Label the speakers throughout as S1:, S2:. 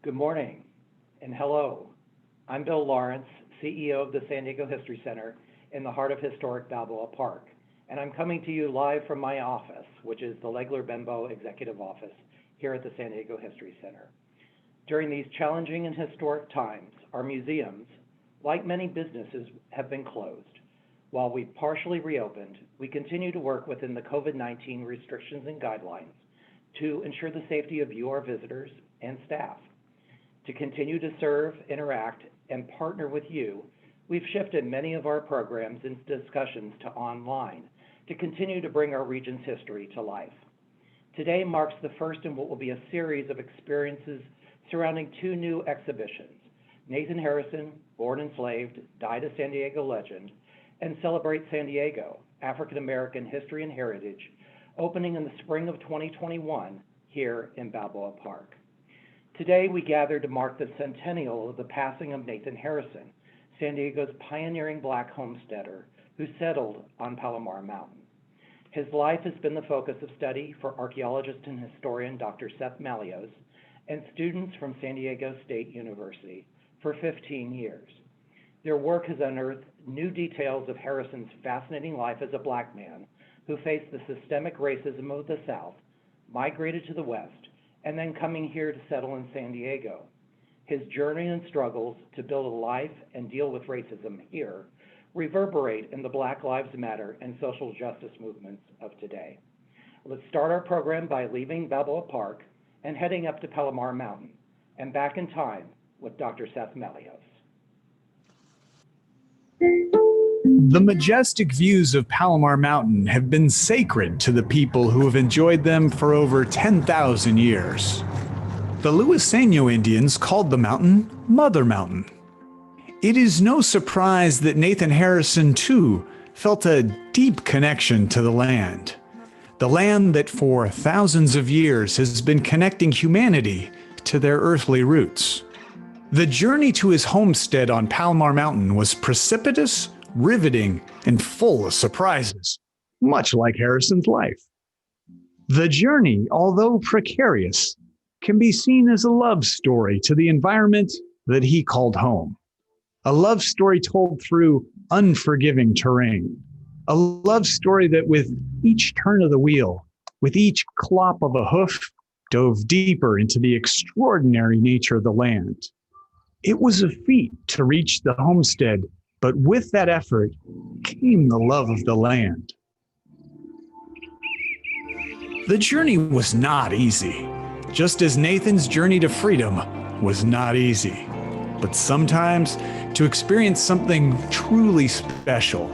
S1: Good morning and hello. I'm Bill Lawrence, CEO of the San Diego History Center in the heart of historic Balboa Park, and I'm coming to you live from my office, which is the Legler Benbow Executive Office here at the San Diego History Center. During these challenging and historic times, our museums, like many businesses, have been closed. While we've partially reopened, we continue to work within the COVID-19 restrictions and guidelines to ensure the safety of you, our visitors, and staff. To continue to serve, interact, and partner with you, we've shifted many of our programs and discussions to online to continue to bring our region's history to life. Today marks the first in what will be a series of experiences surrounding two new exhibitions, Nathan Harrison, Born Enslaved, Died a San Diego Legend, and Celebrate San Diego, African American History and Heritage, opening in the spring of 2021 here in Balboa Park. Today, we gather to mark the centennial of the passing of Nathan Harrison, San Diego's pioneering Black homesteader who settled on Palomar Mountain. His life has been the focus of study for archaeologist and historian Dr. Seth Mallios and students from San Diego State University for 15 years. Their work has unearthed new details of Harrison's fascinating life as a Black man who faced the systemic racism of the South, migrated to the West, and then coming here to settle in San Diego. His journey and struggles to build a life and deal with racism here reverberate in the Black Lives Matter and social justice movements of today. Let's start our program by leaving Balboa Park and heading up to Palomar Mountain and back in time with Dr. Seth Mallios.
S2: The majestic views of Palomar Mountain have been sacred to the people who have enjoyed them for over 10,000 years. The Luiseno Indians called the mountain Mother Mountain. It is no surprise that Nathan Harrison, too, felt a deep connection to the land that for thousands of years has been connecting humanity to their earthly roots. The journey to his homestead on Palomar Mountain was precipitous, riveting, and full of surprises, much like Harrison's life. The journey, although precarious, can be seen as a love story to the environment that he called home. A love story told through unforgiving terrain. A love story that with each turn of the wheel, with each clop of a hoof, dove deeper into the extraordinary nature of the land. It was a feat to reach the homestead, but with that effort came the love of the land. The journey was not easy, just as Nathan's journey to freedom was not easy. But sometimes to experience something truly special,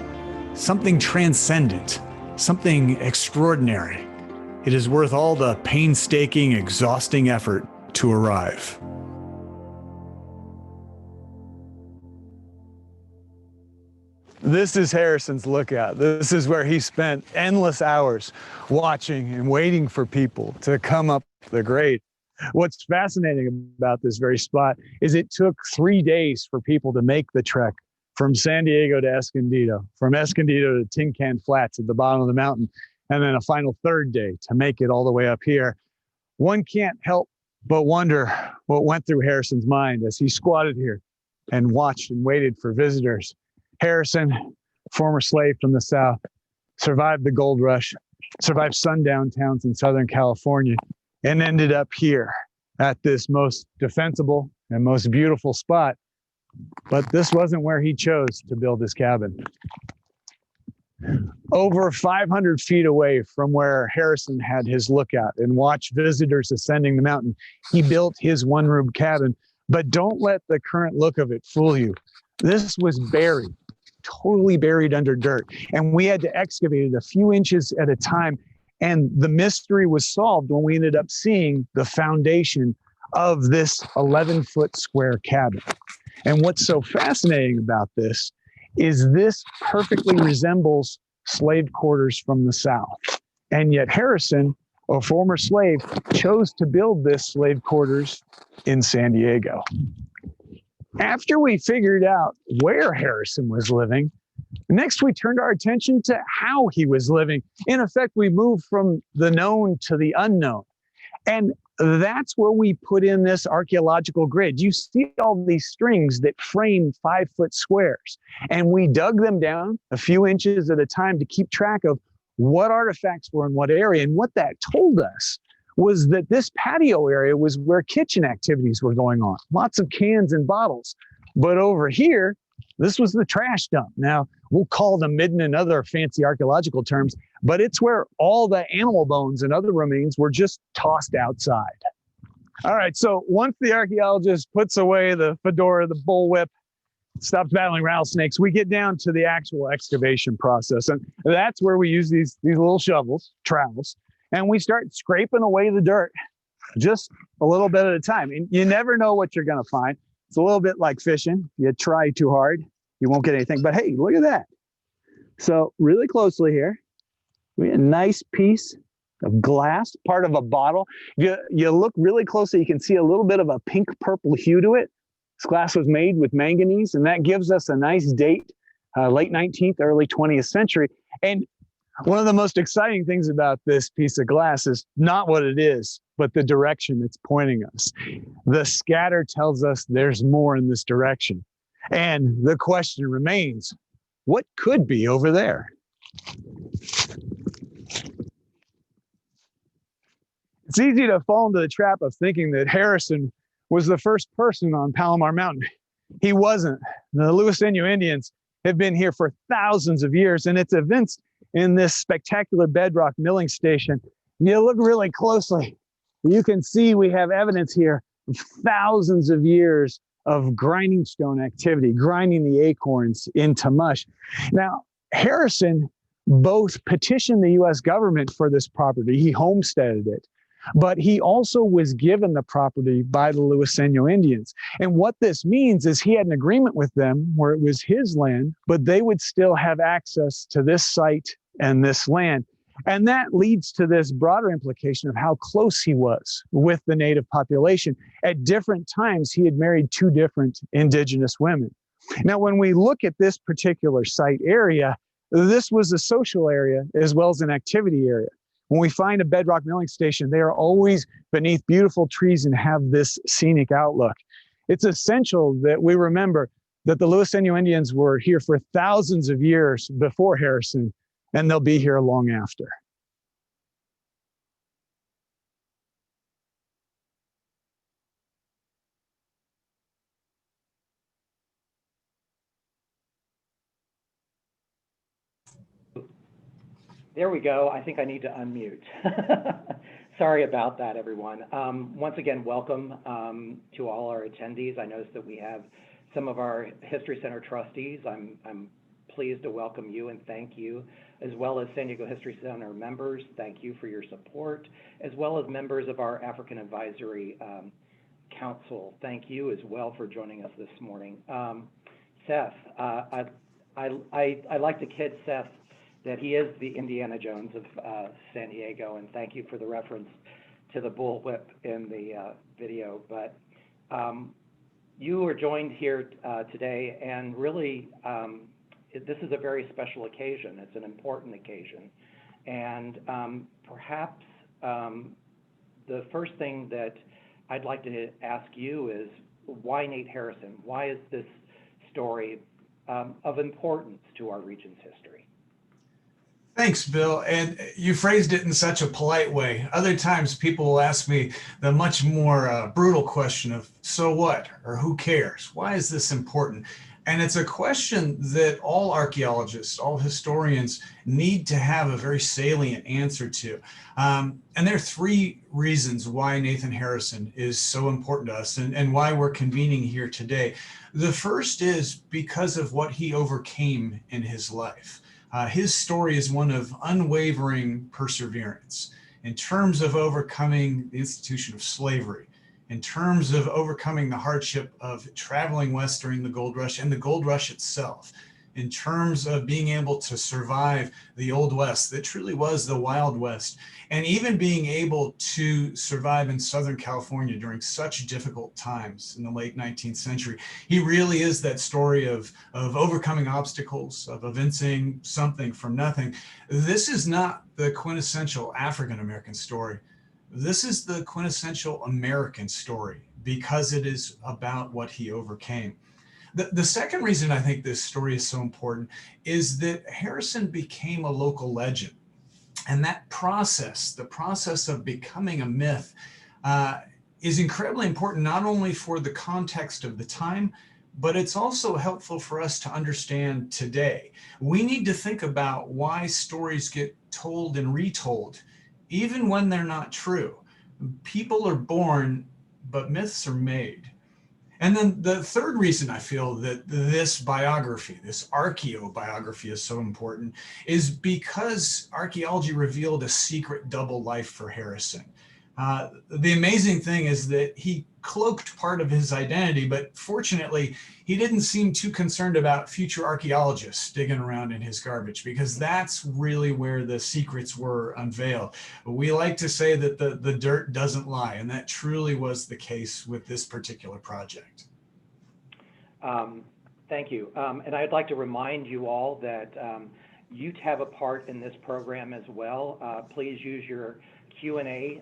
S2: something transcendent, something extraordinary, it is worth all the painstaking, exhausting effort to arrive. This is Harrison's lookout. This is where he spent endless hours watching and waiting for people to come up the grade. What's fascinating about this very spot is it took 3 days for people to make the trek from San Diego to Escondido, from Escondido to Tin Can Flats at the bottom of the mountain, and then a final third day to make it all the way up here. One can't help but wonder what went through Harrison's mind as he squatted here and watched and waited for visitors. Harrison, former slave from the South, survived the gold rush, survived sundown towns in Southern California, and ended up here at this most defensible and most beautiful spot. But this wasn't where he chose to build his cabin. Over 500 feet away from where Harrison had his lookout and watched visitors ascending the mountain, he built his one-room cabin. But don't let the current look of it fool you. This was buried, totally buried under dirt. And we had to excavate it a few inches at a time. And the mystery was solved when we ended up seeing the foundation of this 11-foot square cabin. And what's so fascinating about this is this perfectly resembles slave quarters from the South. And yet Harrison, a former slave, chose to build this slave quarters in San Diego. After we figured out where Harrison was living, next we turned our attention to how he was living. In effect, we moved from the known to the unknown. And that's where we put in this archaeological grid. You see all these strings that frame 5-foot squares, and we dug them down a few inches at a time to keep track of what artifacts were in what area. And what that told us was that this patio area was where kitchen activities were going on, lots of cans and bottles. But over here, this was the trash dump. Now, we'll call them midden and other fancy archaeological terms, but it's where all the animal bones and other remains were just tossed outside. All right, so once the archaeologist puts away the fedora, the bullwhip, stops battling rattlesnakes, we get down to the actual excavation process. And that's where we use these little shovels, trowels, and we start scraping away the dirt just a little bit at a time. And you never know what you're going to find. It's a little bit like fishing. You try too hard, you won't get anything. But hey, look at that. So really closely here, we have a nice piece of glass, part of a bottle. You look really closely, you can see a little bit of a pink purple hue to it. This glass was made with manganese, and that gives us a nice date, late 19th, early 20th century. And one of the most exciting things about this piece of glass is not what it is, but the direction it's pointing us. The scatter tells us there's more in this direction. And the question remains, what could be over there? It's easy to fall into the trap of thinking that Harrison was the first person on Palomar Mountain. He wasn't. The Luiseno Indians have been here for thousands of years, and it's evinced in this spectacular bedrock milling station. You look really closely, you can see we have evidence here of thousands of years of grinding stone activity, grinding the acorns into mush. Now, Harrison both petitioned the US government for this property, he homesteaded it, but he also was given the property by the Luiseno Indians. And what this means is he had an agreement with them where it was his land, but they would still have access to this site and this land. And that leads to this broader implication of how close he was with the native population. At different times, he had married 2 different indigenous women. Now, when we look at this particular site area, this was a social area as well as an activity area. When we find a bedrock milling station, they are always beneath beautiful trees and have this scenic outlook. It's essential that we remember that the Luiseno Indians were here for thousands of years before Harrison, and they'll be here long after.
S1: There we go. I think I need to unmute. Sorry about that, everyone. Once again, welcome to all our attendees. I noticed that we have some of our History Center trustees. I'm pleased to welcome you and thank you, as well as San Diego History Center members. Thank you for your support, as well as members of our African Advisory Council. Thank you as well for joining us this morning. Seth, I like to kid Seth that he is the Indiana Jones of San Diego, and thank you for the reference to the bullwhip in the video. But you are joined here today, and really, this is a very special occasion. It's an important occasion. And perhaps the first thing that I'd like to ask you is, why Nate Harrison? Why is this story of importance to our region's history?
S2: Thanks, Bill. And you phrased it in such a polite way. Other times people will ask me the much more brutal question of, so what, or who cares? Why is this important? And it's a question that all archaeologists, all historians need to have a very salient answer to. And there are 3 reasons why Nathan Harrison is so important to us and why we're convening here today. The first is because of what he overcame in his life. His story is one of unwavering perseverance in terms of overcoming the institution of slavery, in terms of overcoming the hardship of traveling west during the gold rush and the gold rush itself, in terms of being able to survive the Old West that truly was the Wild West, and even being able to survive in Southern California during such difficult times in the late 19th century. He really is that story of overcoming obstacles, of evincing something from nothing. This is not the quintessential African-American story. This is the quintessential American story because it is about what he overcame. The second reason I think this story is so important is that Harrison became a local legend. And that process, the process of becoming a myth, is incredibly important, not only for the context of the time, but it's also helpful for us to understand today. We need to think about why stories get told and retold, even when they're not true. People are born, but myths are made. And then the third reason I feel that this biography, this archaeobiography, is so important is because archaeology revealed a secret double life for Harrison. The amazing thing is that he cloaked part of his identity, but fortunately, he didn't seem too concerned about future archaeologists digging around in his garbage, because that's really where the secrets were unveiled. We like to say that the dirt doesn't lie, and that truly was the case with this particular project.
S1: Thank you. And I'd like to remind you all that you have a part in this program as well. Please use your Q&A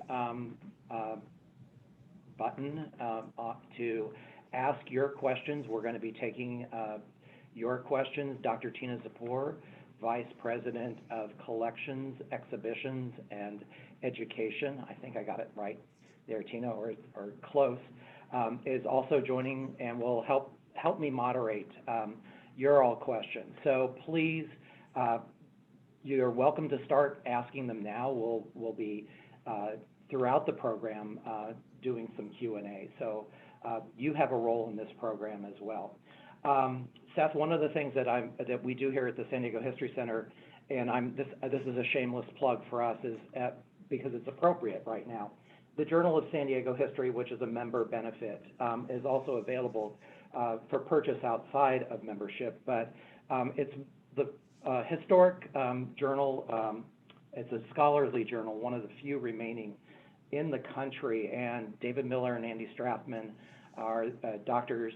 S1: button to ask your questions. We're going to be taking your questions. Dr. Tina Zapor, Vice President of Collections, Exhibitions, and Education, I think I got it right there, Tina, or close, is also joining and will help me moderate your all questions. So please, you're welcome to start asking them now. We'll be throughout the program doing some Q&A. So you have a role in this program as well. Seth, one of the things that we do here at the San Diego History Center, and this is a shameless plug for us, is because it's appropriate right now. The Journal of San Diego History, which is a member benefit, is also available for purchase outside of membership, but it's the historic journal. It's a scholarly journal, one of the few remaining in the country, and David Miller and Andy Strathman are doctors.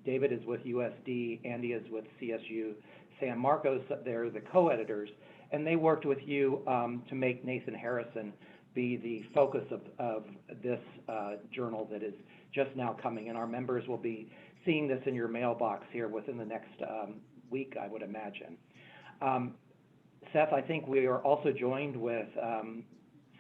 S1: David is with USD, Andy is with CSU San Marcos. They're the co-editors, and they worked with you to make Nathan Harrison be the focus of this journal that is just now coming, and our members will be seeing this in your mailbox here within the next week, I would imagine. Seth, I think we are also joined with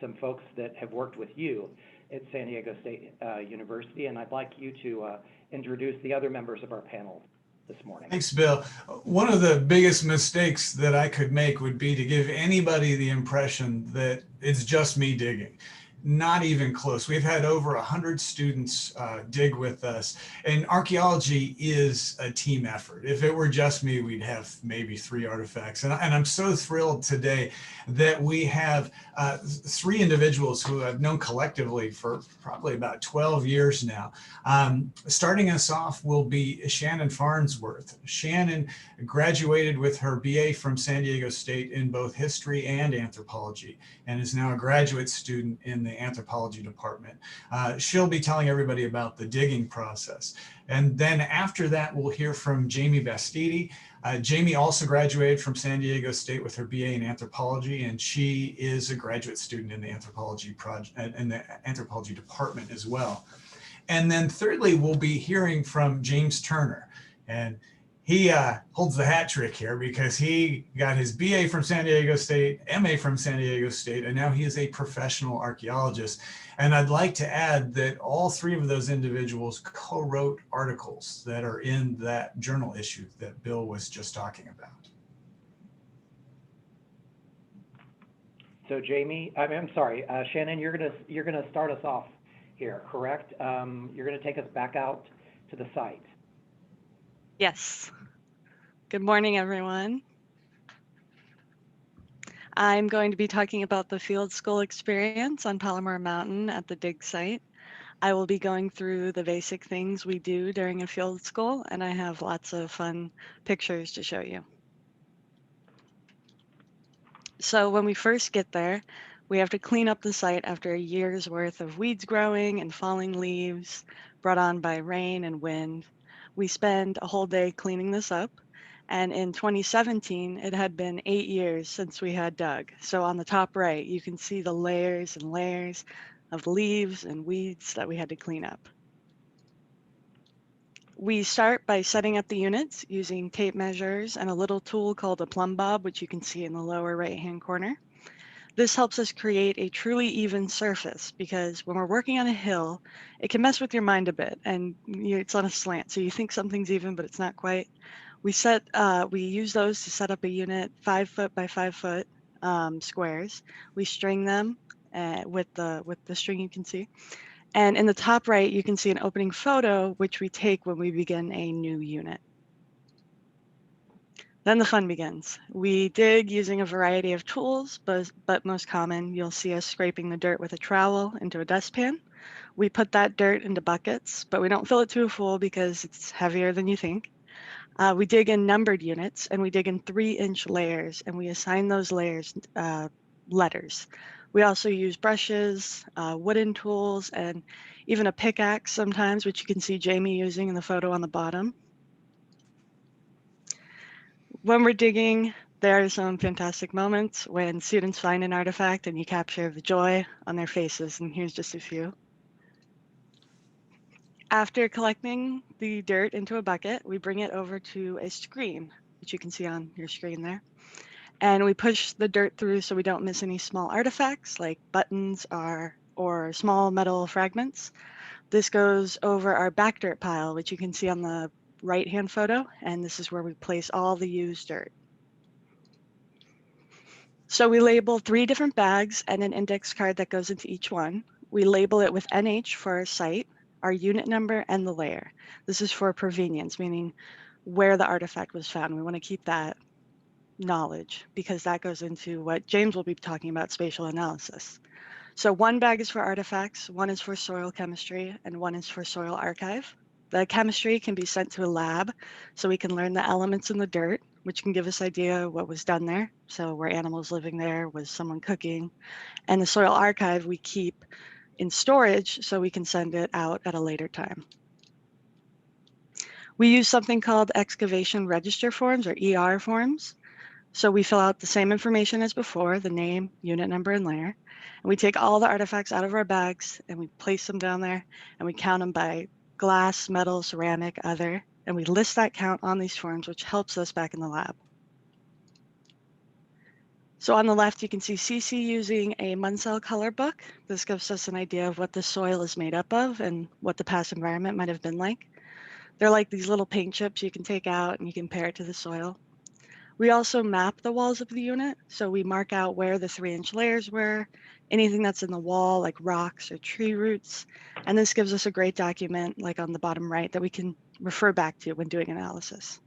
S1: some folks that have worked with you at San Diego State University, and I'd like you to introduce the other members of our panel this morning.
S2: Thanks, Bill. One of the biggest mistakes that I could make would be to give anybody the impression that it's just me digging. Not even close. We've had over 100 students dig with us, and archaeology is a team effort. If it were just me, we'd have maybe 3 artifacts. And I'm so thrilled today that we have 3 individuals who I've known collectively for probably about 12 years now. Starting us off will be Shannon Farnsworth. Shannon graduated with her BA from San Diego State in both history and anthropology, and is now a graduate student in the anthropology department. She'll be telling everybody about the digging process. And then after that, we'll hear from Jamie Bastidi. Jamie also graduated from San Diego State with her BA in anthropology, and she is a graduate student in the anthropology department as well. And then thirdly, we'll be hearing from James Turner. And he holds the hat trick here because he got his BA from San Diego State, MA from San Diego State, and now he is a professional archaeologist. And I'd like to add that all 3 of those individuals co-wrote articles that are in that journal issue that Bill was just talking about.
S1: So Jamie, I'm sorry, Shannon, you're gonna start us off here, correct? You're gonna take us back out to the site.
S3: Yes. Good morning, everyone. I'm going to be talking about the field school experience on Palomar Mountain at the dig site. I will be going through the basic things we do during a field school, and I have lots of fun pictures to show you. So when we first get there, we have to clean up the site after a year's worth of weeds growing and falling leaves brought on by rain and wind. We spend a whole day cleaning this up, And in 2017, it had been 8 years since we had dug. So on the top right, you can see the layers and layers of leaves and weeds that we had to clean up. We start by setting up the units using tape measures and a little tool called a plumb bob, which you can see in the lower right-hand corner. This helps us create a truly even surface because when we're working on a hill, it can mess with your mind a bit and it's on a slant. So you think something's even, but it's not quite. We use those to set up a unit 5 foot by 5 foot squares. We string them with the string you can see. And in the top right, you can see an opening photo, which we take when we begin a new unit. Then the fun begins. We dig using a variety of tools, but most common, you'll see us scraping the dirt with a trowel into a dustpan. We put that dirt into buckets, but we don't fill it to full because it's heavier than you think. We dig in numbered units, and we dig in 3-inch layers, and we assign those layers letters. We also use brushes, wooden tools, and even a pickaxe sometimes, which you can see Jamie using in the photo on the bottom. When we're digging, there are some fantastic moments when students find an artifact and you capture the joy on their faces, and here's just a few. After collecting the dirt into a bucket, we bring it over to a screen, which you can see on your screen there. And we push the dirt through so we don't miss any small artifacts like buttons or small metal fragments. This goes over our back dirt pile, which you can see on the right-hand photo, and this is where we place all the used dirt. So we label 3 different bags and an index card that goes into each one. We label it with NH for our site, our unit number, and the layer. This is for provenience, meaning where the artifact was found. We want to keep that knowledge because that goes into what James will be talking about, spatial analysis. So 1 bag is for artifacts, 1 is for soil chemistry, and 1 is for soil archive. The chemistry can be sent to a lab so we can learn the elements in the dirt, which can give us idea what was done there. So were animals living there? Was someone cooking? And the soil archive we keep in storage so we can send it out at a later time. We use something called excavation register forms, or ER forms. So we fill out the same information as before, the name, unit number, and layer. And we take all the artifacts out of our bags and we place them down there and we count them by glass, metal, ceramic, other, and we list that count on these forms, which helps us back in the lab. So on the left, you can see CC using a Munsell color book. This gives us an idea of what the soil is made up of and what the past environment might have been like. They're like these little paint chips you can take out and you compare it to the soil. We also map the walls of the unit. So we mark out where the 3-inch layers were, anything that's in the wall like rocks or tree roots. And this gives us a great document like on the bottom right that we can refer back to when doing analysis.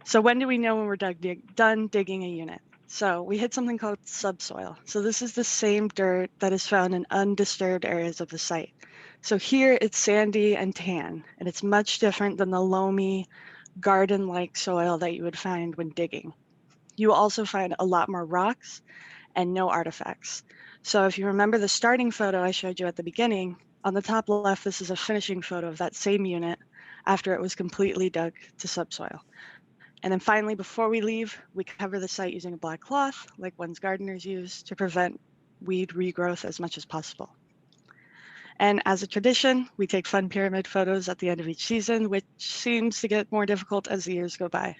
S3: So when do we know when we're done digging a unit? So we hit something called subsoil. So this is the same dirt that is found in undisturbed areas of the site. So here it's sandy and tan, and it's much different than the loamy, garden-like soil that you would find when digging. You will also find a lot more rocks and no artifacts. So if you remember the starting photo I showed you at the beginning, on the top left, this is a finishing photo of that same unit after it was completely dug to subsoil. And then finally, before we leave, we cover the site using a black cloth, like one's gardeners use, to prevent weed regrowth as much as possible. And as a tradition, we take fun pyramid photos at the end of each season, which seems to get more difficult as the years go by.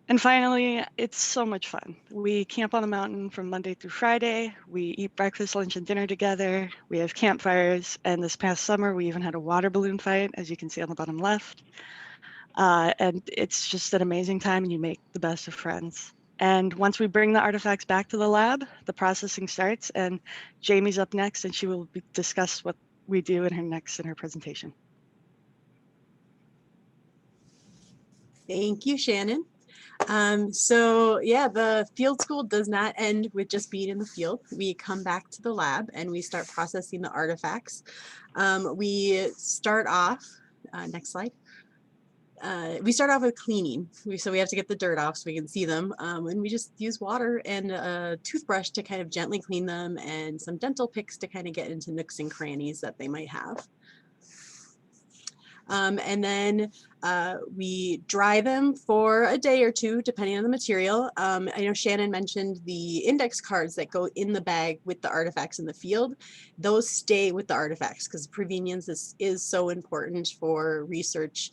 S3: And finally, it's so much fun. We camp on the mountain from Monday through Friday. We eat breakfast, lunch, and dinner together. We have campfires. And this past summer, we even had a water balloon fight, as you can see on the bottom left. And it's just an amazing time, and you make the best of friends. And once we bring the artifacts back to the lab, the processing starts, and Jamie's up next, and she will discuss what we do in her presentation.
S4: Thank you, Shannon. So yeah, the field school does not end with just being in the field. We come back to the lab and we start processing the artifacts. We start off, next slide. We start off with cleaning. So we have to get the dirt off so we can see them. And we just use water and a toothbrush to kind of gently clean them and some dental picks to kind of get into nooks and crannies that they might have. And then we dry them for a day or two, depending on the material. I know Shannon mentioned the index cards that go in the bag with the artifacts in the field. Those stay with the artifacts because provenance is so important for research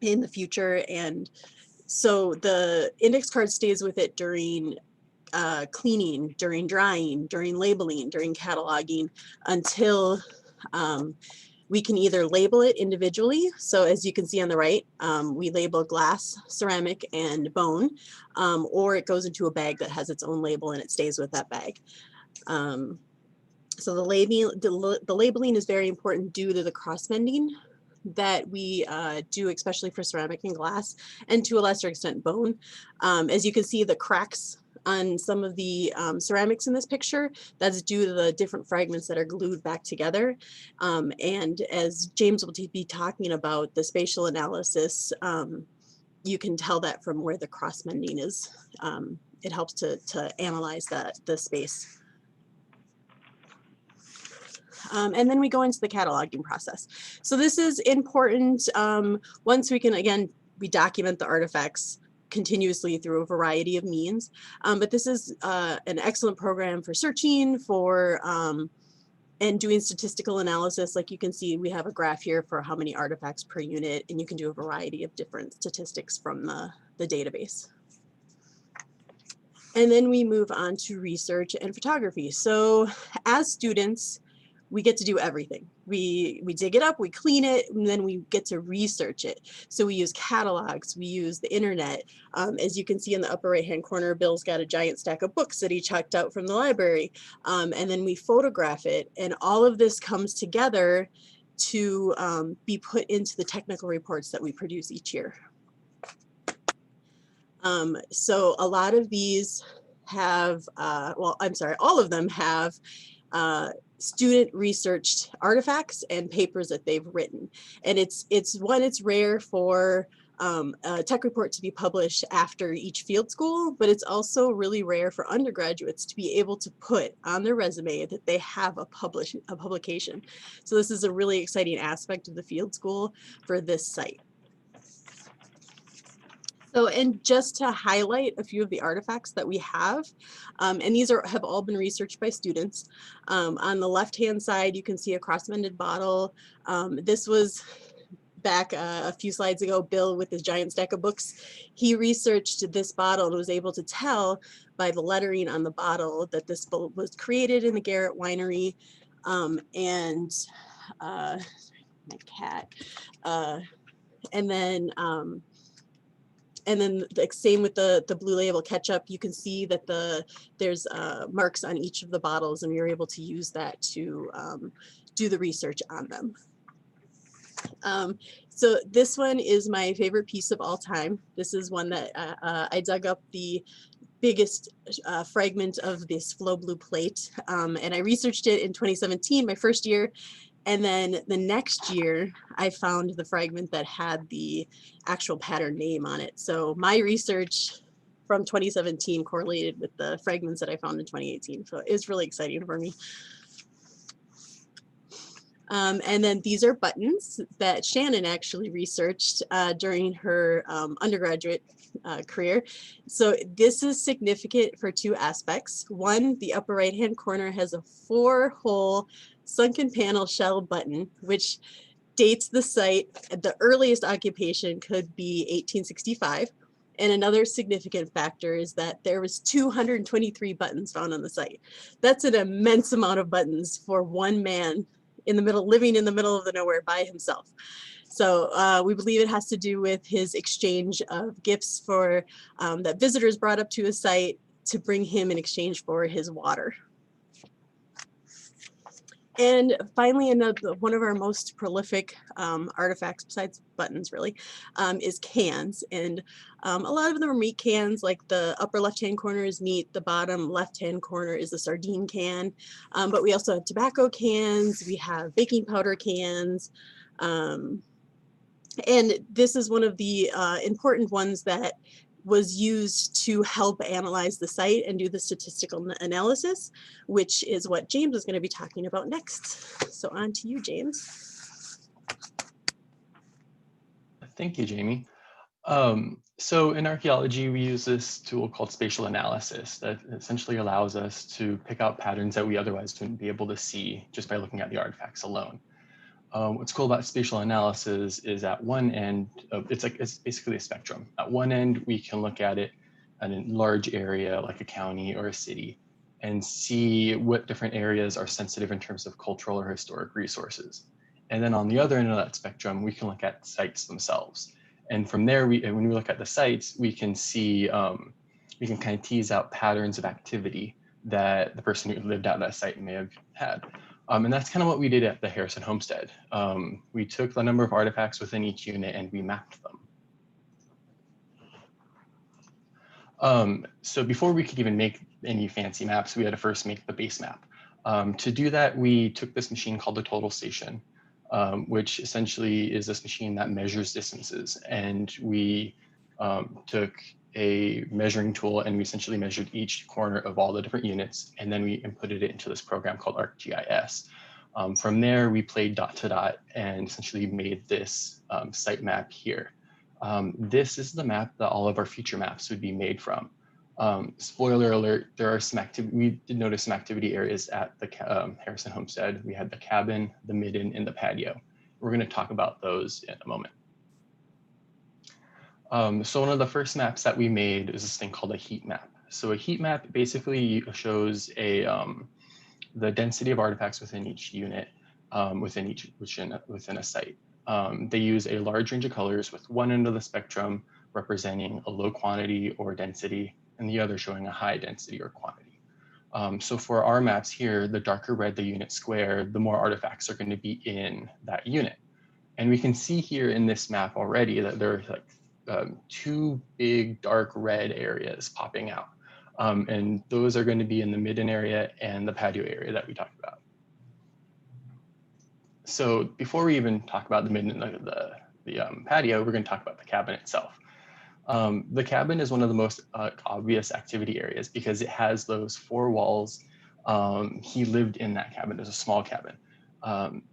S4: in the future. And so the index card stays with it during cleaning, during drying, during labeling, during cataloging, until we can either label it individually. So as you can see on the right, we label glass, ceramic, and bone, or it goes into a bag that has its own label and it stays with that bag. So the labeling is very important due to the cross-bending that we do, especially for ceramic and glass, and to a lesser extent bone. As you can see, the cracks on some of the ceramics in this picture, that's due to the different fragments that are glued back together. And as James will be talking about the spatial analysis, you can tell that from where the cross-bending is. It helps to analyze the space. And then we go into the cataloging process. So this is important. Once we can, again, we document the artifacts continuously through a variety of means. But this is an excellent program for searching, for and doing statistical analysis. Like you can see, we have a graph here for how many artifacts per unit, and you can do a variety of different statistics from the database. And then we move on to research and photography. So as students, we get to do everything. We dig it up, we clean it, and then we get to research it. So we use catalogs, we use the internet. As you can see in the upper right-hand corner, Bill's got a giant stack of books that he chucked out from the library. And then we photograph it, and all of this comes together to be put into the technical reports that we produce each year. So a lot of these have, well, I'm sorry, all of them have student researched artifacts and papers that they've written. And it's rare for a tech report to be published after each field school, but it's also really rare for undergraduates to be able to put on their resume that they have a publication. So this is a really exciting aspect of the field school for this site. So, and just to highlight a few of the artifacts that we have, and these have all been researched by students. On the left-hand side, you can see a cross-bended bottle. This was back a few slides ago, Bill with his giant stack of books. He researched this bottle and was able to tell by the lettering on the bottle that this was created in the Garrett Winery. My cat. And then the same with the Blue Label ketchup, you can see that there's marks on each of the bottles, and we were able to use that to do the research on them. So this one is my favorite piece of all time. This is one that I dug up the biggest fragment of this flow blue plate, and I researched it in 2017, my first year. And then the next year, I found the fragment that had the actual pattern name on it. So my research from 2017 correlated with the fragments that I found in 2018. So it was really exciting for me. And then these are buttons that Shannon actually researched during her undergraduate career. So this is significant for two aspects. One, the upper right-hand corner has a 4-hole sunken panel shell button, which dates the site. The earliest occupation could be 1865. And another significant factor is that there was 223 buttons found on the site. That's an immense amount of buttons for one man in the middle, living in the middle of the nowhere by himself. So we believe it has to do with his exchange of gifts for that visitors brought up to his site to bring him in exchange for his water. And finally, one of our most prolific artifacts, besides buttons really, is cans. And a lot of them are meat cans, like the upper left-hand corner is meat, the bottom left-hand corner is a sardine can. But we also have tobacco cans, we have baking powder cans. And this is one of the important ones that was used to help analyze the site and do the statistical analysis, which is what James is going to be talking about next. So on to you, James.
S5: Thank you, Jamie. So in archaeology, we use this tool called spatial analysis that essentially allows us to pick out patterns that we otherwise wouldn't be able to see just by looking at the artifacts alone. What's cool about spatial analysis is at one end, it's basically a spectrum. At one end, we can look at it in a large area like a county or a city and see what different areas are sensitive in terms of cultural or historic resources. And then on the other end of that spectrum, we can look at sites themselves. And from there, when we look at the sites, we can see, we can kind of tease out patterns of activity that the person who lived at that site may have had. And that's kind of what we did at the Harrison Homestead. We took the number of artifacts within each unit and we mapped them. So before we could even make any fancy maps, we had to first make the base map. To do that, we took this machine called the total station, which essentially is this machine that measures distances. And we took a measuring tool and we essentially measured each corner of all the different units. And then we inputted it into this program called ArcGIS. From there, we played dot to dot and essentially made this site map here. This is the map that all of our future maps would be made from. Spoiler alert, there are some activity, we did notice some activity areas at the Harrison Homestead. We had the cabin, the midden, and the patio. We're going to talk about those in a moment. So one of the first maps that we made is this thing called a heat map. So a heat map basically shows the density of artifacts within each unit, within a site. They use a large range of colors with one end of the spectrum representing a low quantity or density and the other showing a high density or quantity. So for our maps here, the darker red the unit square, the more artifacts are going to be in that unit. And we can see here in this map already that there are like two big dark red areas popping out. And those are going to be in the midden area and the patio area that we talked about. So before we even talk about the midden, the patio, we're going to talk about the cabin itself. The cabin is one of the most obvious activity areas because it has those four walls. He lived in that cabin. It was a small cabin.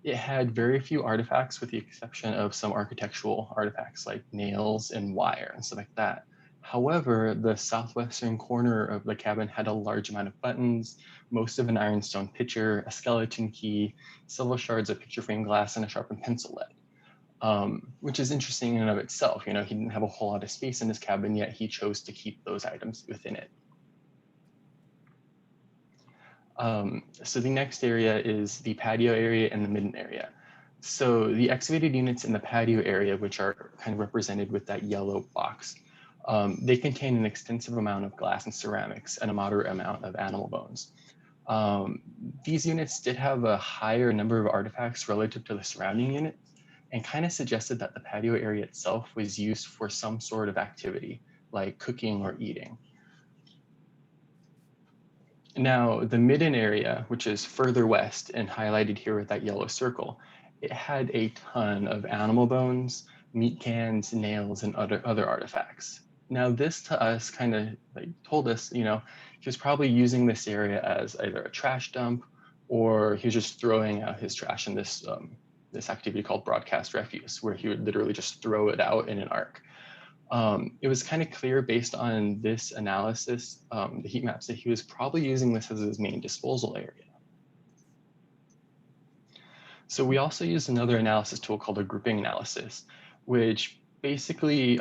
S5: It had very few artifacts with the exception of some architectural artifacts like nails and wire and stuff like that. However, the southwestern corner of the cabin had a large amount of buttons, most of an ironstone pitcher, a skeleton key, several shards of picture frame glass, and a sharpened pencil lead, which is interesting in and of itself. You know, he didn't have a whole lot of space in his cabin, yet he chose to keep those items within it. So the next area is the patio area and the midden area. So the excavated units in the patio area, which are kind of represented with that yellow box, they contain an extensive amount of glass and ceramics and a moderate amount of animal bones. These units did have a higher number of artifacts relative to the surrounding units and kind of suggested that the patio area itself was used for some sort of activity like cooking or eating. Now, the midden area, which is further west and highlighted here with that yellow circle, it had a ton of animal bones, meat cans, nails, and other artifacts. Now, this to us kind of told us, you know, he was probably using this area as either a trash dump or he was just throwing out his trash in this, this activity called broadcast refuse, where he would literally just throw it out in an arc. It was kind of clear based on this analysis, the heat maps, that he was probably using this as his main disposal area. So we also used another analysis tool called a grouping analysis, which basically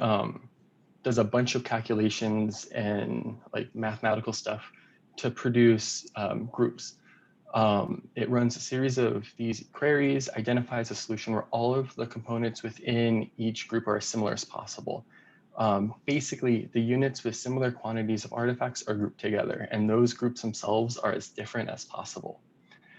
S5: does a bunch of calculations and like mathematical stuff to produce groups. It runs a series of these queries, identifies a solution where all of the components within each group are as similar as possible. Basically, the units with similar quantities of artifacts are grouped together, and those groups themselves are as different as possible.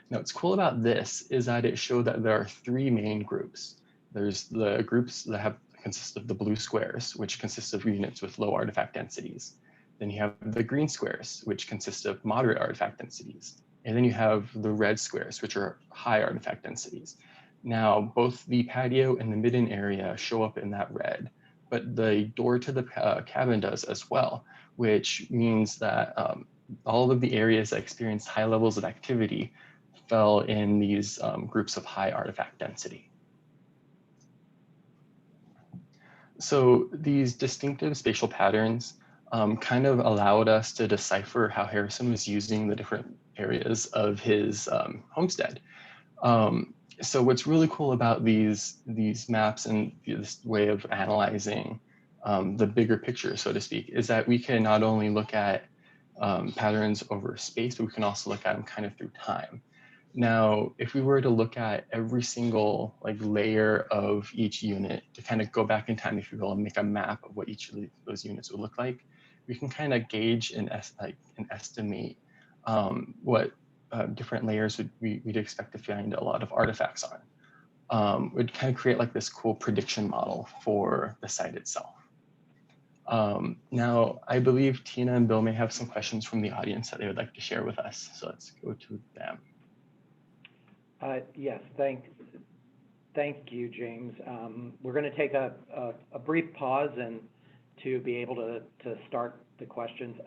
S5: Now, what's cool about this is that it showed that there are three main groups. There's the groups that consist of the blue squares, which consist of units with low artifact densities. Then you have the green squares, which consist of moderate artifact densities. And then you have the red squares, which are high artifact densities. Now, both the patio and the midden area show up in that red, but the door to the cabin does as well, which means that all of the areas that experienced high levels of activity fell in these groups of high artifact density. So these distinctive spatial patterns kind of allowed us to decipher how Harrison was using the different areas of his homestead. So what's really cool about these maps and this way of analyzing the bigger picture, so to speak, is that we can not only look at patterns over space, but we can also look at them kind of through time. Now, if we were to look at every single layer of each unit to kind of go back in time, if you will, and make a map of what each of those units would look like, we can kind of gauge and estimate what different layers we'd expect to find a lot of artifacts on. Would kind of create this cool prediction model for the site itself. Now, I believe Tina and Bill may have some questions from the audience that they would like to share with us. So let's go to them.
S1: Yes, thank you, James. We're going to take a brief pause and to be able to start the questions.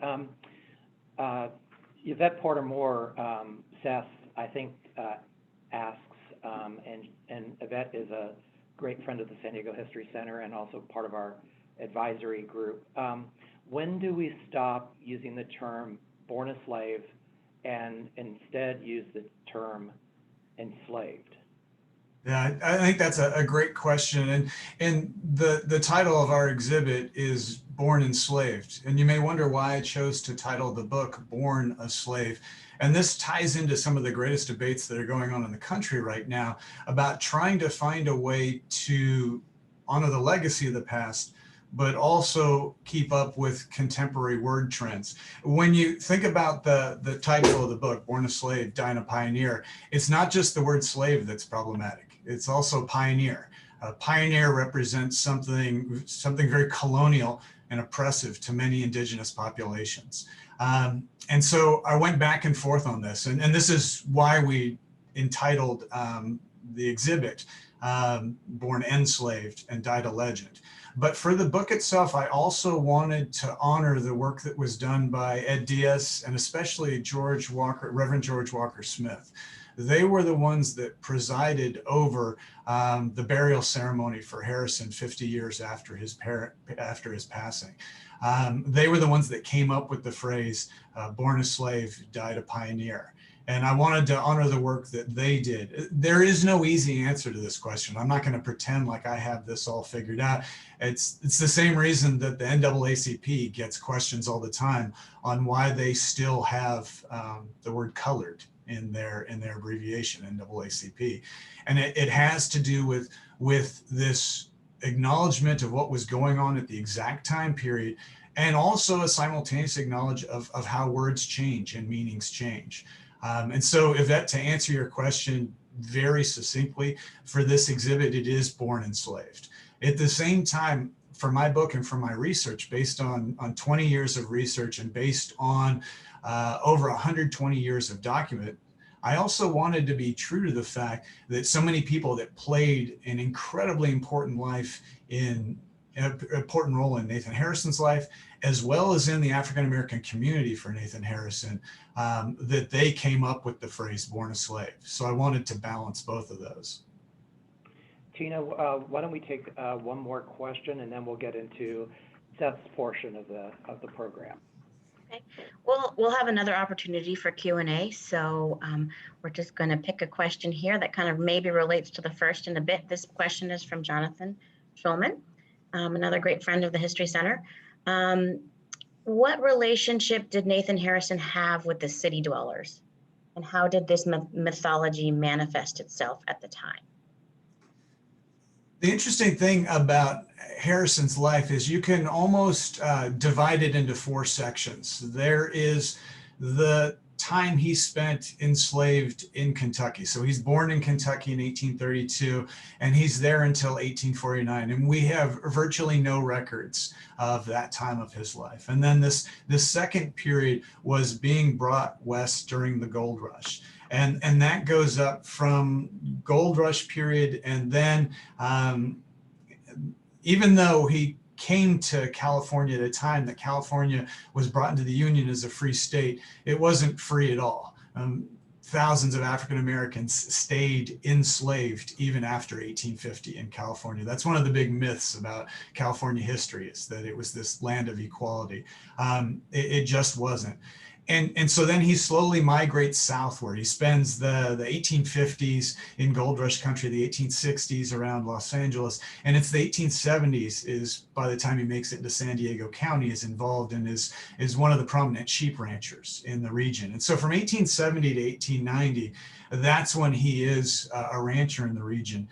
S1: Yvette Porter-Moore, Seth, I think, asks, and Yvette is a great friend of the San Diego History Center and also part of our advisory group. When do we stop using the term born a slave and instead use the term enslaved?
S2: Yeah, I think that's a great question. And the title of our exhibit is Born Enslaved. And you may wonder why I chose to title the book Born a Slave. And this ties into some of the greatest debates that are going on in the country right now about trying to find a way to honor the legacy of the past, but also keep up with contemporary word trends. When you think about the title of the book, Born a Slave, Dying a Pioneer, it's not just the word slave that's problematic. It's also pioneer. Pioneer represents something very colonial and oppressive to many indigenous populations. And so I went back and forth on this. And this is why we entitled the exhibit, Born Enslaved and Died a Legend. But for the book itself, I also wanted to honor the work that was done by Ed Diaz and especially Reverend George Walker Smith. They were the ones that presided over the burial ceremony for Harrison 50 years after his passing. They were the ones that came up with the phrase, born a slave, died a pioneer. And I wanted to honor the work that they did. There is no easy answer to this question. I'm not going to pretend like I have this all figured out. It's the same reason that the NAACP gets questions all the time on why they still have the word colored in their abbreviation, NAACP. And it has to do with this acknowledgement of what was going on at the exact time period, and also a simultaneous acknowledge of how words change and meanings change. And so, Yvette, to answer your question very succinctly, for this exhibit, it is Born Enslaved. At the same time, for my book and for my research, based on 20 years of research and based on over 120 years of document, I also wanted to be true to the fact that so many people that played an incredibly important important role in Nathan Harrison's life, as well as in the African-American community for Nathan Harrison, that they came up with the phrase born a slave. So I wanted to balance both of those.
S1: Tina, why don't we take one more question and then we'll get into Seth's portion of the program.
S6: Okay. Well, we'll have another opportunity for Q&A. So we're just going to pick a question here that kind of maybe relates to the first in a bit. This question is from Jonathan Schulman, another great friend of the History Center. What relationship did Nathan Harrison have with the city dwellers? And how did this mythology manifest itself at the time?
S2: The interesting thing about Harrison's life is you can almost divide it into four sections. There is the time he spent enslaved in Kentucky. So he's born in Kentucky in 1832, and he's there until 1849. And we have virtually no records of that time of his life. And then this second period was being brought west during the gold rush. And that goes up from gold rush period. And then even though he came to California at a time that California was brought into the Union as a free state, it wasn't free at all. thousands of African Americans stayed enslaved even after 1850 in California. That's one of the big myths about California history, is that it was this land of equality. It just wasn't. And so then he slowly migrates southward. He spends the 1850s in gold rush country, the 1860s around Los Angeles, and it's the 1870s is by the time he makes it into San Diego County, is involved and is one of the prominent sheep ranchers in the region. And so from 1870 to 1890, that's when he is a rancher in the region.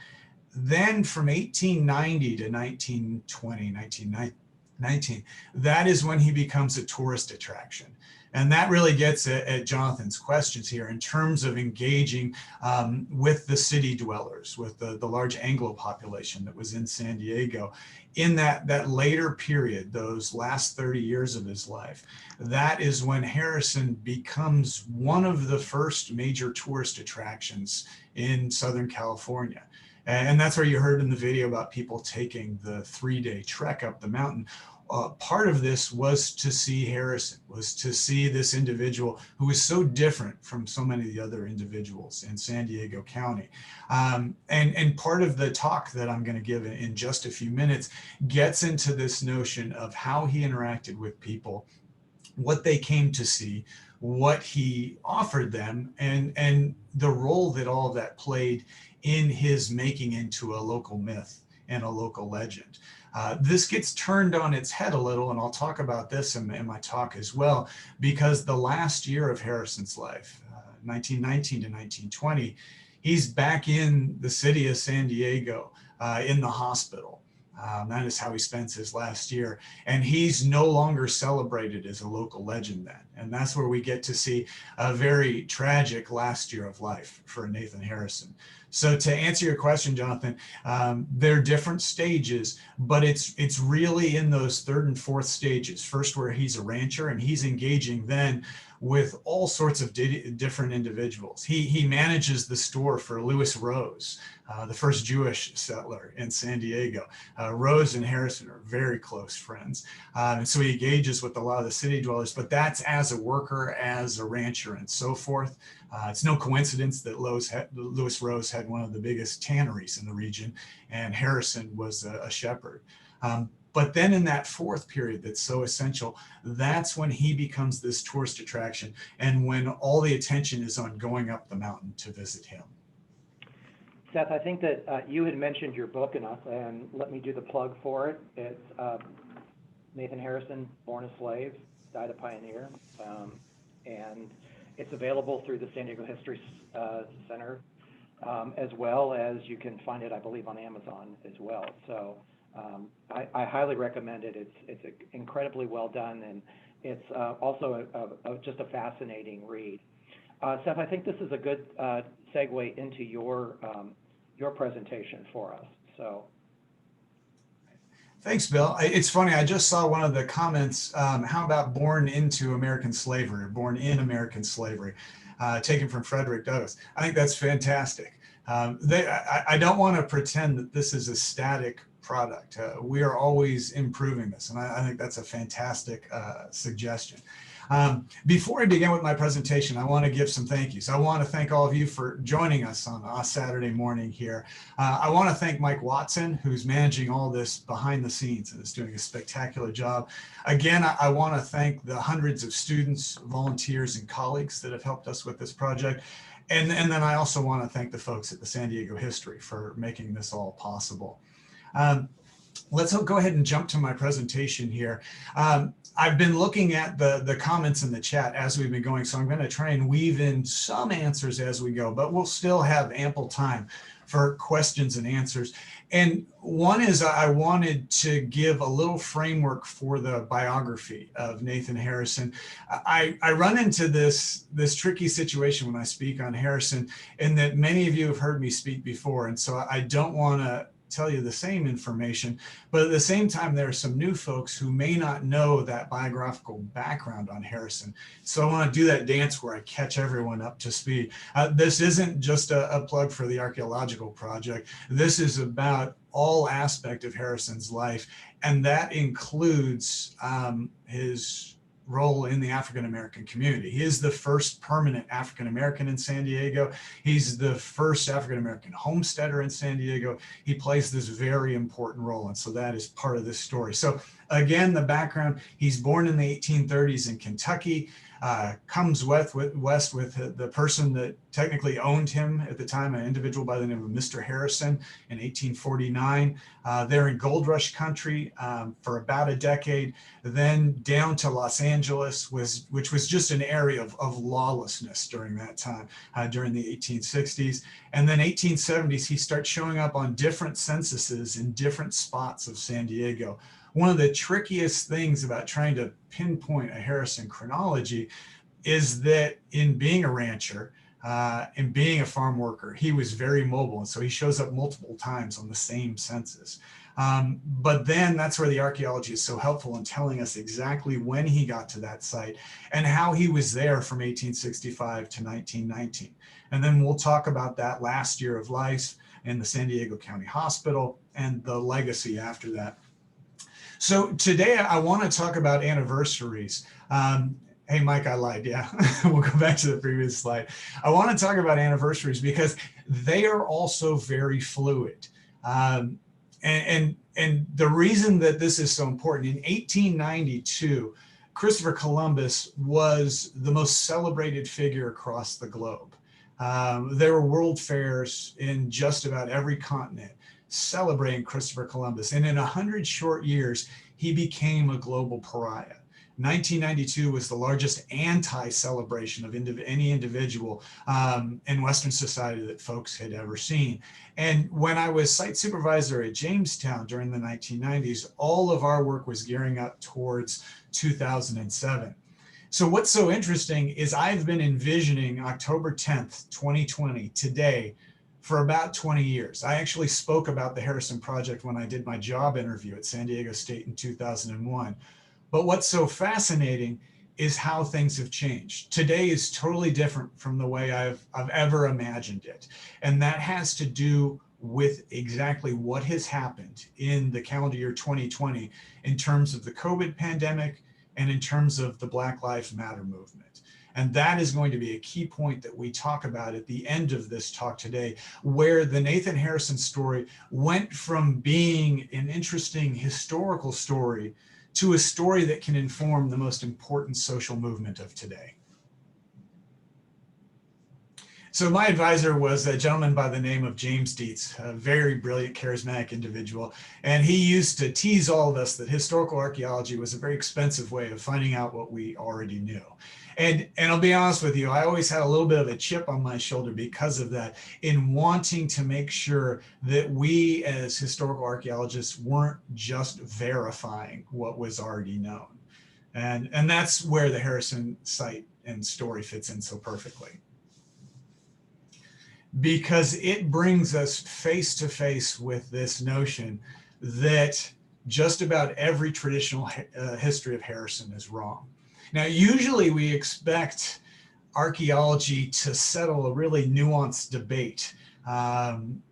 S2: Then from 1890 to 1920, 1919, that is when he becomes a tourist attraction. And that really gets at Jonathan's questions here in terms of engaging with the city dwellers, with the large Anglo population that was in San Diego. In that later period, those last 30 years of his life, that is when Harrison becomes one of the first major tourist attractions in Southern California. And that's where you heard in the video about people taking the 3-day trek up the mountain. Part of this was to see Harrison, was to see this individual who was so different from so many of the other individuals in San Diego County. And part of the talk that I'm going to give in just a few minutes gets into this notion of how he interacted with people, what they came to see, what he offered them, and the role that all of that played in his making into a local myth and a local legend. This gets turned on its head a little, and I'll talk about this in my talk as well, because the last year of Harrison's life, 1919 to 1920, he's back in the city of San Diego in the hospital. That is how he spends his last year. And he's no longer celebrated as a local legend then. And that's where we get to see a very tragic last year of life for Nathan Harrison. So to answer your question, Jonathan, they're different stages, but it's really in those third and fourth stages. First, where he's a rancher and he's engaging then with all sorts of different individuals. He manages the store for Lewis Rose, the first Jewish settler in San Diego. Rose and Harrison are very close friends. And so he engages with a lot of the city dwellers, but that's as a worker, as a rancher, and so forth. It's no coincidence that Lewis Rose had one of the biggest tanneries in the region, and Harrison was a shepherd. But then in that fourth period that's so essential, that's when he becomes this tourist attraction and when all the attention is on going up the mountain to visit him.
S1: Seth, I think that you had mentioned your book, and let me do the plug for it. It's Nathan Harrison, Born a Slave, Died a Pioneer, and it's available through the San Diego History Center, as well as you can find it, I believe, on Amazon as well. So I highly recommend it. It's incredibly well done, and it's also just a fascinating read. Seth, I think this is a good segue into your presentation for us. So.
S2: Thanks, Bill. It's funny, I just saw one of the comments, how about born into American slavery, or born in American slavery, taken from Frederick Douglass. I think that's fantastic. I don't want to pretend that this is a static product. We are always improving this, and I think that's a fantastic suggestion. Before I begin with my presentation, I want to give some thank yous. I want to thank all of you for joining us on a Saturday morning here. I want to thank Mike Watson, who's managing all this behind the scenes and is doing a spectacular job. Again, I want to thank the hundreds of students, volunteers, and colleagues that have helped us with this project. And then I also want to thank the folks at the San Diego History for making this all possible. Let's go ahead and jump to my presentation here. I've been looking at the comments in the chat as we've been going, so I'm going to try and weave in some answers as we go, but we'll still have ample time for questions and answers. And one is I wanted to give a little framework for the biography of Nathan Harrison. I run into this tricky situation when I speak on Harrison, in that many of you have heard me speak before, and so I don't want to tell you the same information, but at the same time, there are some new folks who may not know that biographical background on Harrison. So I want to do that dance where I catch everyone up to speed. This isn't just a plug for the Archaeological project. This is about all aspect of Harrison's life, and that includes his role in the African American community. He is the first permanent African American in San Diego. He's the first African American homesteader in San Diego. He plays this very important role, and so that is part of this story. So again, the background: he's born in the 1830s in Kentucky. Comes west with the person that technically owned him at the time, an individual by the name of Mr. Harrison, in 1849. They're in gold rush country for about a decade, then down to Los Angeles, which was just an area of lawlessness during that time, during the 1860s. And then 1870s, he starts showing up on different censuses in different spots of San Diego. One of the trickiest things about trying to pinpoint a Harrison chronology is that in being a rancher, and being a farm worker, he was very mobile. And so he shows up multiple times on the same census. But then that's where the archaeology is so helpful in telling us exactly when he got to that site and how he was there from 1865 to 1919. And then we'll talk about that last year of life in the San Diego County Hospital and the legacy after that. So today I want to talk about anniversaries. Hey, Mike, I lied. Yeah, we'll go back to the previous slide. I want to talk about anniversaries because they are also very fluid. And the reason that this is so important, in 1892, Christopher Columbus was the most celebrated figure across the globe. There were world fairs in just about every continent celebrating Christopher Columbus. And in 100 short years, he became a global pariah. 1992 was the largest anti-celebration of any individual in Western society that folks had ever seen. And when I was site supervisor at Jamestown during the 1990s, all of our work was gearing up towards 2007. So what's so interesting is I've been envisioning October 10th, 2020, today, for about 20 years. I actually spoke about the Harrison Project when I did my job interview at San Diego State in 2001. But what's so fascinating is how things have changed. Today is totally different from the way I've ever imagined it. And that has to do with exactly what has happened in the calendar year 2020 in terms of the COVID pandemic and in terms of the Black Lives Matter movement. And that is going to be a key point that we talk about at the end of this talk today, where the Nathan Harrison story went from being an interesting historical story to a story that can inform the most important social movement of today. So my advisor was a gentleman by the name of James Dietz, a very brilliant, charismatic individual. And he used to tease all of us that historical archaeology was a very expensive way of finding out what we already knew. And I'll be honest with you, I always had a little bit of a chip on my shoulder because of that, in wanting to make sure that we as historical archaeologists weren't just verifying what was already known. And that's where the Harrison site and story fits in so perfectly, because it brings us face to face with this notion that just about every traditional history of Harrison is wrong. Now, usually we expect archaeology to settle a really nuanced debate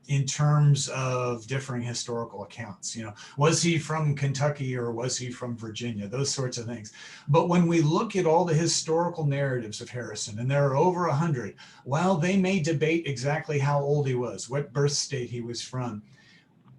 S2: in terms of differing historical accounts. You know, was he from Kentucky or was he from Virginia? Those sorts of things. But when we look at all the historical narratives of Harrison, and there are over 100, while they may debate exactly how old he was, what birth state he was from,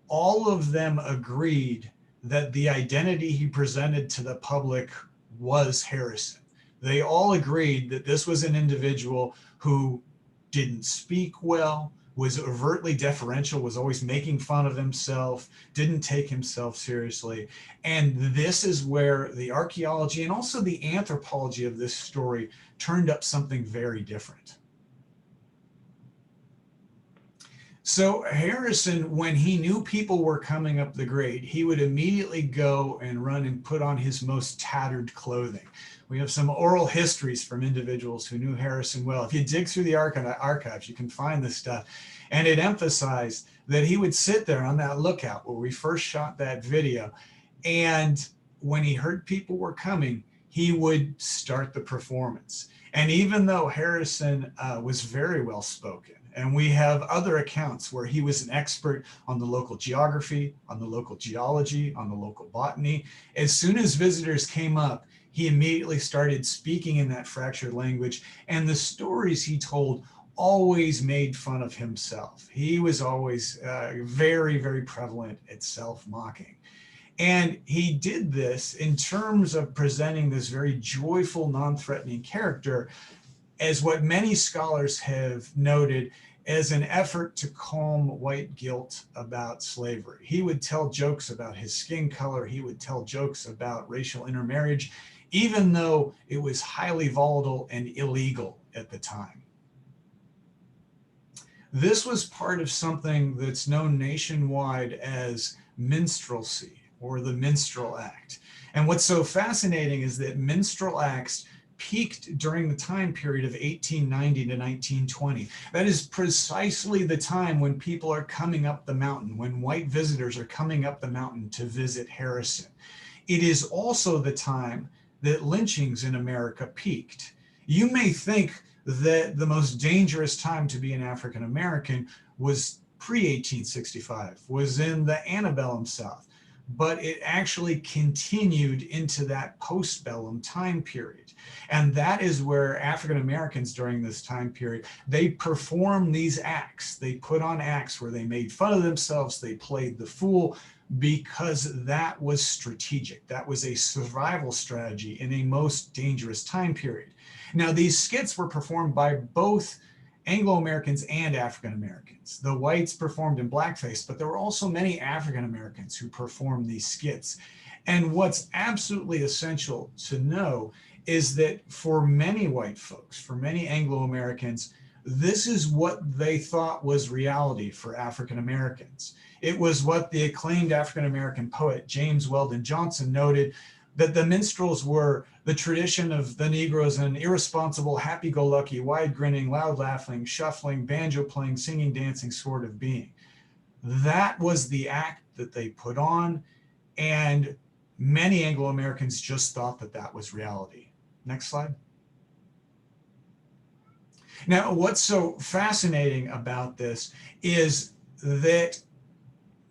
S2: all of them agreed that the identity he presented to the public was Harrison. They all agreed that this was an individual who didn't speak well, was overtly deferential, was always making fun of himself, didn't take himself seriously. And this is where the archaeology and also the anthropology of this story turned up something very different. So Harrison, when he knew people were coming up the grade, he would immediately go and run and put on his most tattered clothing. We have some oral histories from individuals who knew Harrison well. If you dig through the archives, you can find this stuff. And it emphasized that he would sit there on that lookout where we first shot that video. And when he heard people were coming, he would start the performance. And even though Harrison was very well spoken, and we have other accounts where he was an expert on the local geography, on the local geology, on the local botany, as soon as visitors came up, He immediately started speaking in that fractured language, and the stories he told always made fun of himself. He was always very, very prevalent at self-mocking. And he did this in terms of presenting this very joyful, non-threatening character as what many scholars have noted as an effort to calm white guilt about slavery. He would tell jokes about his skin color. He would tell jokes about racial intermarriage, even though it was highly volatile and illegal at the time. This was part of something that's known nationwide as minstrelsy, or the Minstrel Act. And what's so fascinating is that minstrel acts peaked during the time period of 1890 to 1920. That is precisely the time when people are coming up the mountain, when white visitors are coming up the mountain to visit Harrison. It is also the time that lynchings in America peaked. You may think that the most dangerous time to be an African American was pre-1865, was in the antebellum South, but it actually continued into that postbellum time period. And that is where African Americans during this time period, they performed these acts. They put on acts where they made fun of themselves, they played the fool, because that was strategic. That was a survival strategy in a most dangerous time period. Now, these skits were performed by both Anglo-Americans and African-Americans. The whites performed in blackface, but there were also many African-Americans who performed these skits. And what's absolutely essential to know is that for many white folks, for many Anglo-Americans, this is what they thought was reality for African-Americans. It was what the acclaimed African-American poet James Weldon Johnson noted, that the minstrels were the tradition of the Negroes, an irresponsible, happy-go-lucky, wide-grinning, loud-laughing, shuffling, banjo-playing, singing, dancing sort of being. That was the act that they put on, and many Anglo-Americans just thought that that was reality. Next slide. Now, what's so fascinating about this is that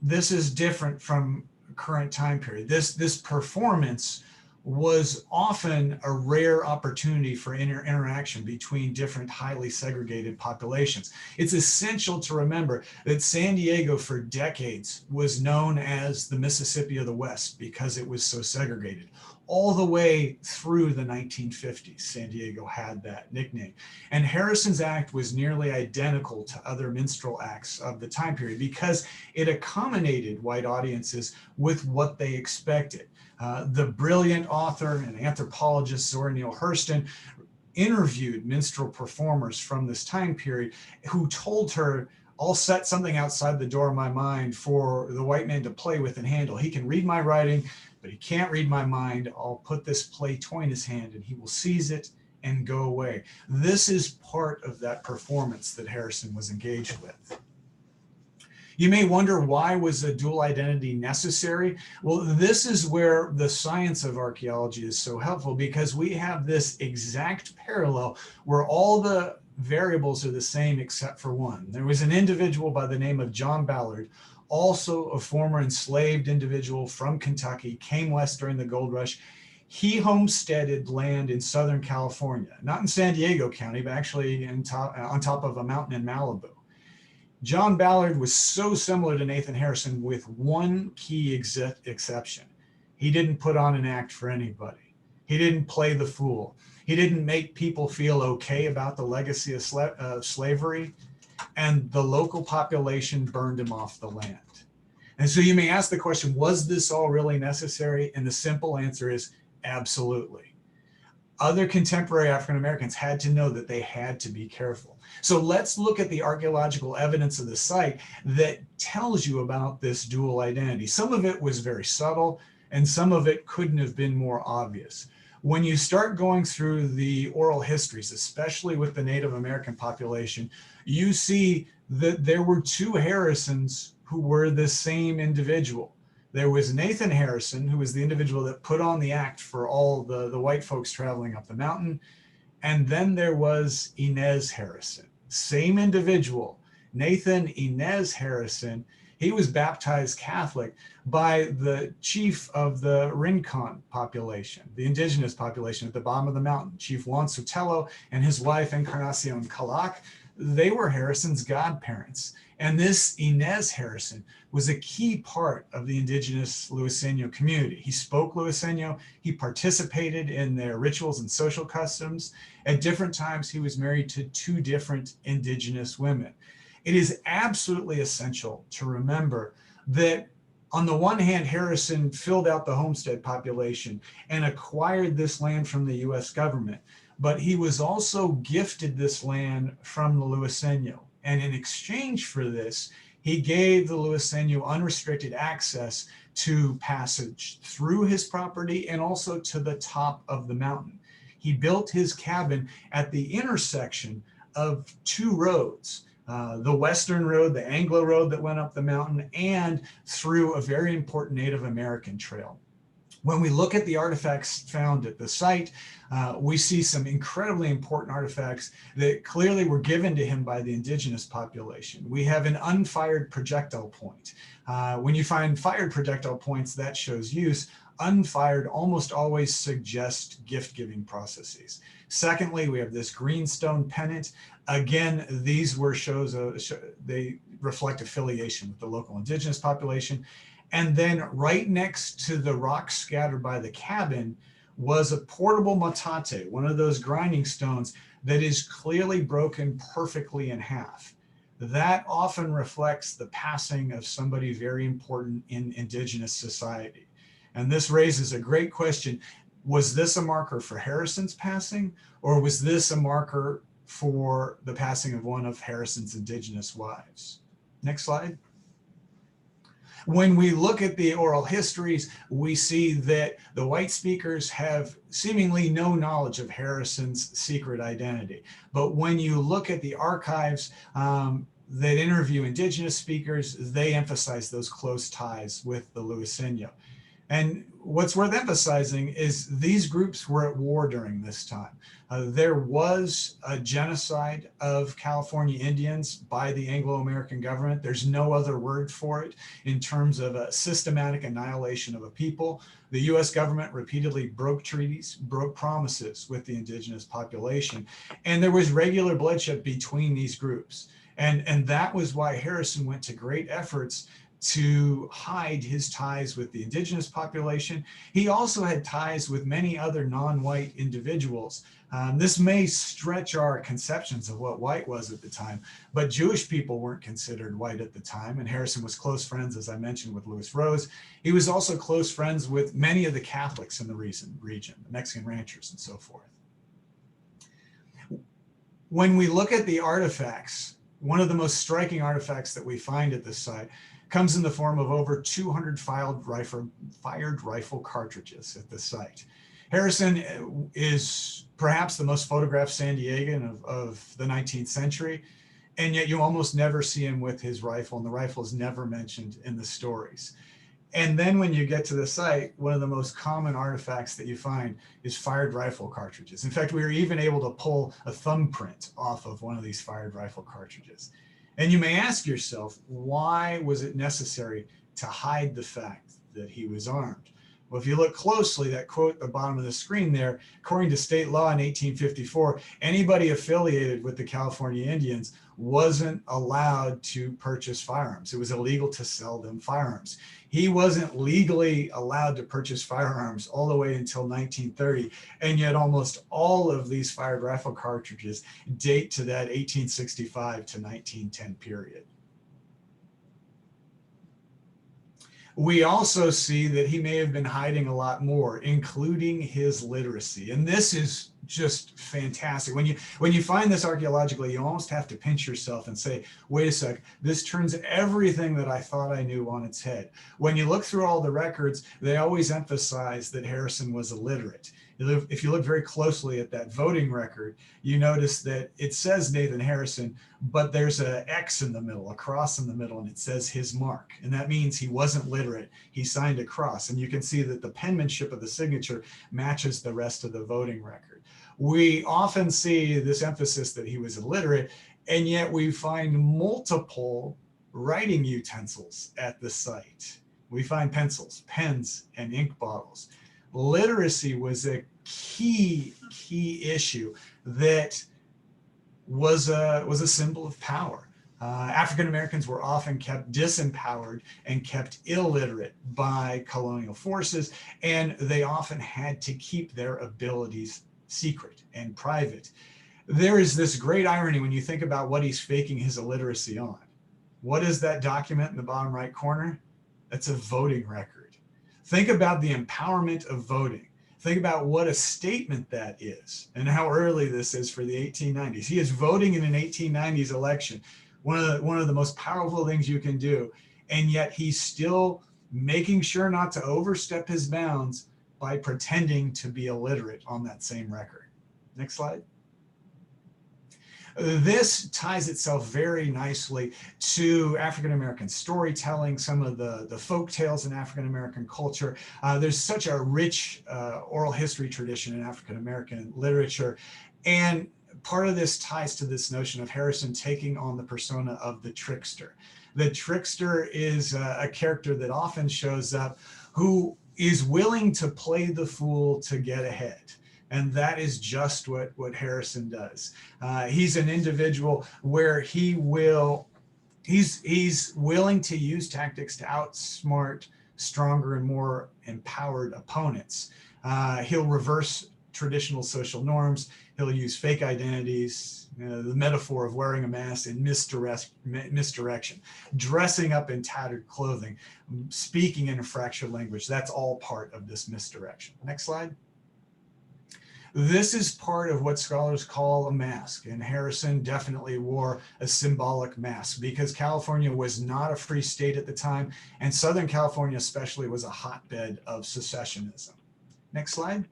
S2: this is different from current time period. This performance was often a rare opportunity for interaction between different highly segregated populations. It's essential to remember that San Diego for decades was known as the Mississippi of the West because it was so segregated. All the way through the 1950s, San Diego had that nickname. And Harrison's act was nearly identical to other minstrel acts of the time period because it accommodated white audiences with what they expected. The brilliant author and anthropologist Zora Neale Hurston interviewed minstrel performers from this time period who told her, "I'll set something outside the door of my mind for the white man to play with and handle. He can read my writing, but he can't read my mind. I'll put this play toy in his hand and he will seize it and go away." This is part of that performance that Harrison was engaged with. You may wonder, why was a dual identity necessary? Well, this is where the science of archaeology is so helpful, because we have this exact parallel where all the variables are the same except for one. There was an individual by the name of John Ballard, also a former enslaved individual from Kentucky, came west during the gold rush. He homesteaded land in Southern California, not in San Diego County, but actually on top of a mountain in Malibu. John Ballard was so similar to Nathan Harrison with one key exception. He didn't put on an act for anybody. He didn't play the fool. He didn't make people feel okay about the legacy of slavery, and the local population burned him off the land. And so you may ask the question, was this all really necessary? And the simple answer is absolutely. Other contemporary African Americans had to know that they had to be careful. So let's look at the archaeological evidence of the site that tells you about this dual identity. Some of it was very subtle, and some of it couldn't have been more obvious. When you start going through the oral histories, especially with the Native American population, you see that there were two Harrisons who were the same individual. There was Nathan Harrison, who was the individual that put on the act for all the white folks traveling up the mountain. And then there was Inez Harrison, same individual, Nathan Inez Harrison. He was baptized Catholic by the chief of the Rincon population, the indigenous population at the bottom of the mountain, Chief Juan Sotelo and his wife Encarnacion Calac. They were Harrison's godparents. And this Inez Harrison was a key part of the indigenous Luiseno community. He spoke Luiseno, he participated in their rituals and social customs. At different times, he was married to 2 different indigenous women. It is absolutely essential to remember that on the one hand, Harrison filled out the homestead population and acquired this land from the US government, but he was also gifted this land from the Luiseno. And in exchange for this, he gave the Luiseno unrestricted access to passage through his property and also to the top of the mountain. He built his cabin at the intersection of 2 roads, the Western Road, the Anglo Road that went up the mountain, and through a very important Native American trail. When we look at the artifacts found at the site, we see some incredibly important artifacts that clearly were given to him by the indigenous population. We have an unfired projectile point. When you find fired projectile points, that shows use. Unfired almost always suggest gift-giving processes. Secondly, we have this greenstone pennant. Again, these were they reflect affiliation with the local indigenous population. And then right next to the rocks scattered by the cabin was a portable matate, one of those grinding stones that is clearly broken perfectly in half. That often reflects the passing of somebody very important in indigenous society. And this raises a great question. Was this a marker for Harrison's passing, or was this a marker for the passing of one of Harrison's indigenous wives? Next slide. When we look at the oral histories, we see that the white speakers have seemingly no knowledge of Harrison's secret identity. But when you look at the archives that interview indigenous speakers, they emphasize those close ties with the Luiseno. And what's worth emphasizing is these groups were at war during this time. There was a genocide of California Indians by the Anglo-American government. There's no other word for it in terms of a systematic annihilation of a people. The US government repeatedly broke treaties, broke promises with the indigenous population, and there was regular bloodshed between these groups. And that was why Harrison went to great efforts to hide his ties with the indigenous population. He also had ties with many other non-white individuals. This may stretch our conceptions of what white was at the time, but Jewish people weren't considered white at the time, and Harrison was close friends, as I mentioned, with Louis Rose. He was also close friends with many of the Catholics in the region, the Mexican ranchers and so forth. When we look at the artifacts, one of the most striking artifacts that we find at this site comes in the form of over 200 fired rifle cartridges at the site. Harrison is perhaps the most photographed San Diegan of the 19th century, and yet you almost never see him with his rifle, and the rifle is never mentioned in the stories. And then when you get to the site, one of the most common artifacts that you find is fired rifle cartridges. In fact, we were even able to pull a thumbprint off of one of these fired rifle cartridges. And you may ask yourself, why was it necessary to hide the fact that he was armed? Well, if you look closely, that quote at the bottom of the screen there, according to state law in 1854, anybody affiliated with the California Indians wasn't allowed to purchase firearms. It was illegal to sell them firearms. He wasn't legally allowed to purchase firearms all the way until 1930, and yet almost all of these fired rifle cartridges date to that 1865 to 1910 period. We also see that he may have been hiding a lot more, including his literacy. And this is just fantastic. When you find this archaeologically, you almost have to pinch yourself and say, wait a sec, this turns everything that I thought I knew on its head. When you look through all the records, they always emphasize that Harrison was illiterate. If you look very closely at that voting record, you notice that it says Nathan Harrison, but there's an X in the middle, a cross in the middle, and it says his mark. And that means he wasn't literate. He signed a cross. And you can see that the penmanship of the signature matches the rest of the voting record. We often see this emphasis that he was illiterate, and yet we find multiple writing utensils at the site. We find pencils, pens, and ink bottles. Literacy was a key issue that was a symbol of power. African Americans were often kept disempowered and kept illiterate by colonial forces, and they often had to keep their abilities secret and private. There is this great irony when you think about what he's faking his illiteracy on. What is that document in the bottom right corner? That's a voting record. Think about the empowerment of voting. Think about what a statement that is and how early this is for the 1890s. He is voting in an 1890s election, one of the most powerful things you can do. And yet he's still making sure not to overstep his bounds by pretending to be illiterate on that same record. Next slide. This ties itself very nicely to African-American storytelling, some of the folk tales in African-American culture. There's such a rich oral history tradition in African-American literature. And part of this ties to this notion of Harrison taking on the persona of the trickster. The trickster is a character that often shows up who is willing to play the fool to get ahead. And that is just what Harrison does. He's an individual where he's willing to use tactics to outsmart stronger and more empowered opponents. He'll reverse traditional social norms. He'll use fake identities, the metaphor of wearing a mask in misdirection, dressing up in tattered clothing, speaking in a fractured language. That's all part of this misdirection. Next slide. This is part of what scholars call a mask, and Harrison definitely wore a symbolic mask because California was not a free state at the time, and Southern California especially was a hotbed of secessionism. Next slide.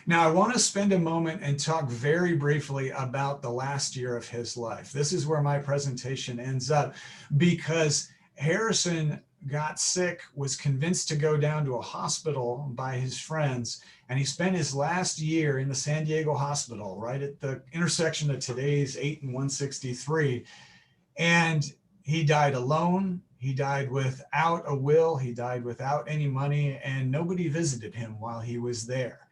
S2: Now, I want to spend a moment and talk very briefly about the last year of his life. This is where my presentation ends up because Harrison got sick, was convinced to go down to a hospital by his friends, and he spent his last year in the San Diego hospital, right at the intersection of today's 8 and 163. And he died alone. He died without a will. He died without any money, and nobody visited him while he was there.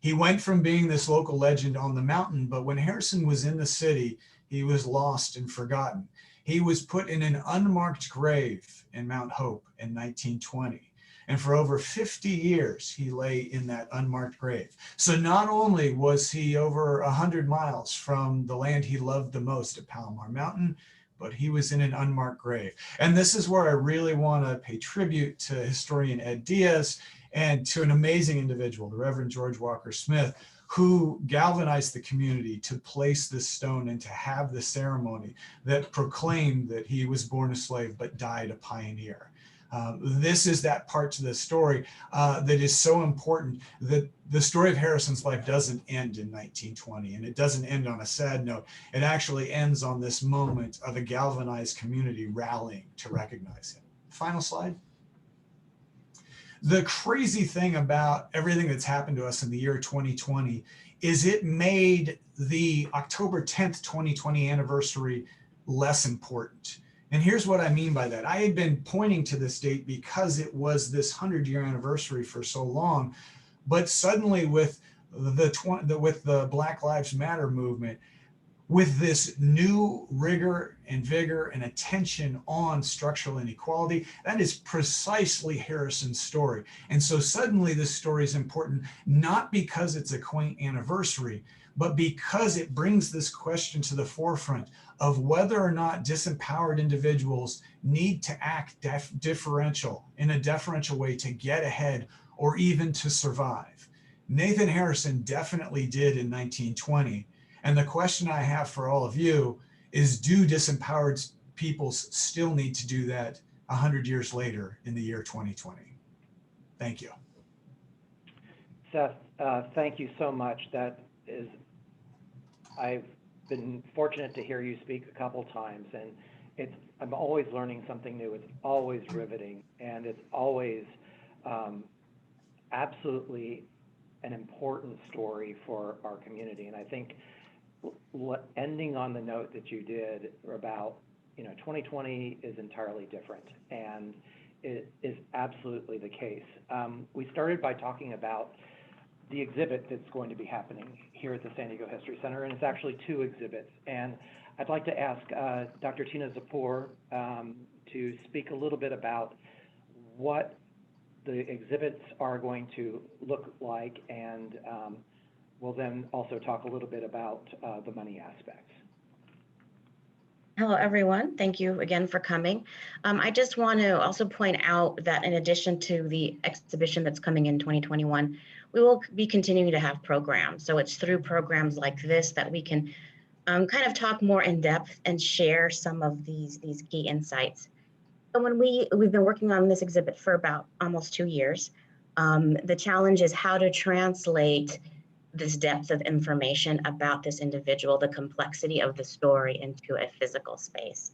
S2: He went from being this local legend on the mountain, but when Harrison was in the city, he was lost and forgotten. He was put in an unmarked grave in Mount Hope in 1920. And for over 50 years, he lay in that unmarked grave. So not only was he over 100 miles from the land he loved the most at Palomar Mountain, but he was in an unmarked grave. And this is where I really want to pay tribute to historian Ed Diaz and to an amazing individual, the Reverend George Walker Smith, who galvanized the community to place this stone and to have the ceremony that proclaimed that he was born a slave but died a pioneer. This is that part to the story that is so important, that the story of Harrison's life doesn't end in 1920, and it doesn't end on a sad note. It actually ends on this moment of a galvanized community rallying to recognize him. Final slide. The crazy thing about everything that's happened to us in the year 2020 is it made the October 10th, 2020 anniversary less important. And here's what I mean by that. I had been pointing to this date because it was this 100-year anniversary for so long, but suddenly with the Black Lives Matter movement, with this new rigor and vigor and attention on structural inequality, that is precisely Harrison's story. And so suddenly this story is important, not because it's a quaint anniversary, but because it brings this question to the forefront of whether or not disempowered individuals need to act in a deferential way to get ahead or even to survive. Nathan Harrison definitely did in 1920. And the question I have for all of you is, do disempowered peoples still need to do that 100 years later in the year 2020? Thank you.
S1: Seth, thank you so much. I've been fortunate to hear you speak a couple times, and I'm always learning something new. It's always riveting, and it's always absolutely an important story for our community. And I think ending on the note that you did about, 2020 is entirely different, and it is absolutely the case. We started by talking about the exhibit that's going to be happening here at the San Diego History Center, and it's actually 2 exhibits. And I'd like to ask Dr. Tina Zapor to speak a little bit about what the exhibits are going to look like, and we'll then also talk a little bit about the money aspects.
S6: Hello, everyone. Thank you again for coming. I just want to also point out that in addition to the exhibition that's coming in 2021, we will be continuing to have programs. So it's through programs like this that we can kind of talk more in depth and share some of these key insights. So when we've been working on this exhibit for about almost 2 years, the challenge is how to translate this depth of information about this individual, the complexity of the story, into a physical space.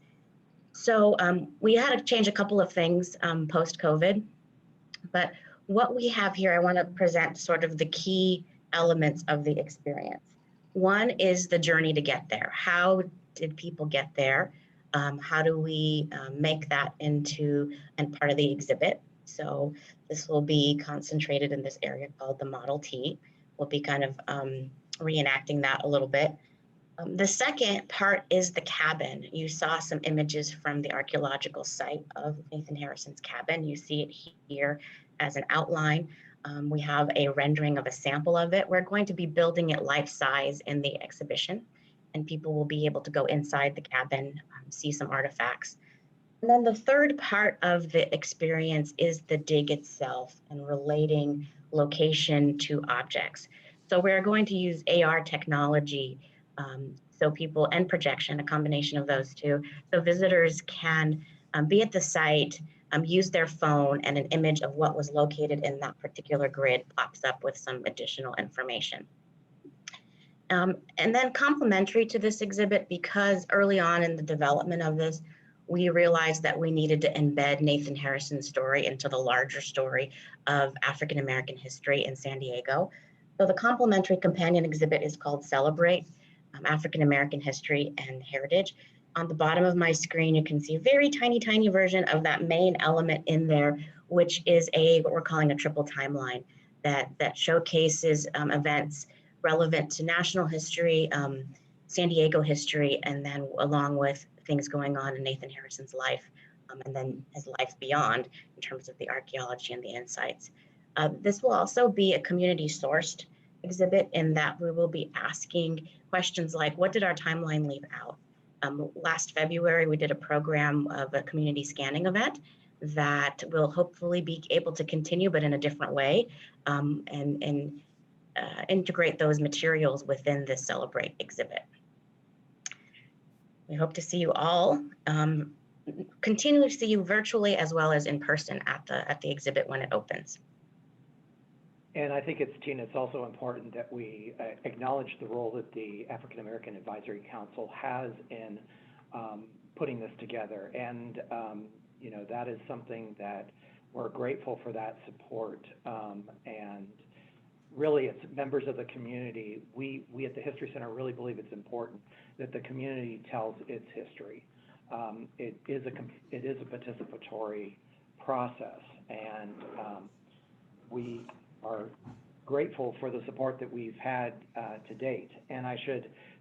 S6: So we had to change a couple of things post-COVID, but what we have here, I want to present sort of the key elements of the experience. One is the journey to get there. How did people get there? How do we make that into and part of the exhibit? So this will be concentrated in this area called the Model T. We'll be kind of reenacting that a little bit. The second part is the cabin. You saw some images from the archaeological site of Nathan Harrison's cabin. You see it here as an outline. We have a rendering of a sample of it. We're going to be building it life-size in the exhibition, and people will be able to go inside the cabin, see some artifacts. And then the third part of the experience is the dig itself and relating location to objects. So we're going to use AR technology, so people, and projection, a combination of those two, so visitors can be at the site, use their phone, and an image of what was located in that particular grid pops up with some additional information. And then complementary to this exhibit, because early on in the development of this, we realized that we needed to embed Nathan Harrison's story into the larger story of African American history in San Diego. So the complementary companion exhibit is called Celebrate, African American History and Heritage. On the bottom of my screen, you can see a very tiny, tiny version of that main element in there, which is what we're calling a triple timeline that showcases events relevant to national history, San Diego history, and then along with things going on in Nathan Harrison's life, and then his life beyond in terms of the archaeology and the insights. This will also be a community sourced exhibit in that we will be asking questions like, what did our timeline leave out? Last February, we did a program of a community scanning event that will hopefully be able to continue, but in a different way, and integrate those materials within this Celebrate exhibit. We hope to see you all, continue to see you virtually as well as in person at the exhibit when it opens.
S1: And I think it's also important that we acknowledge the role that the African American Advisory Council has in putting this together. And, that is something that we're grateful for, that support. And really, it's members of the community. We at the History Center really believe it's important that the community tells its history. It is a participatory process, and we are grateful for the support that we've had to date. And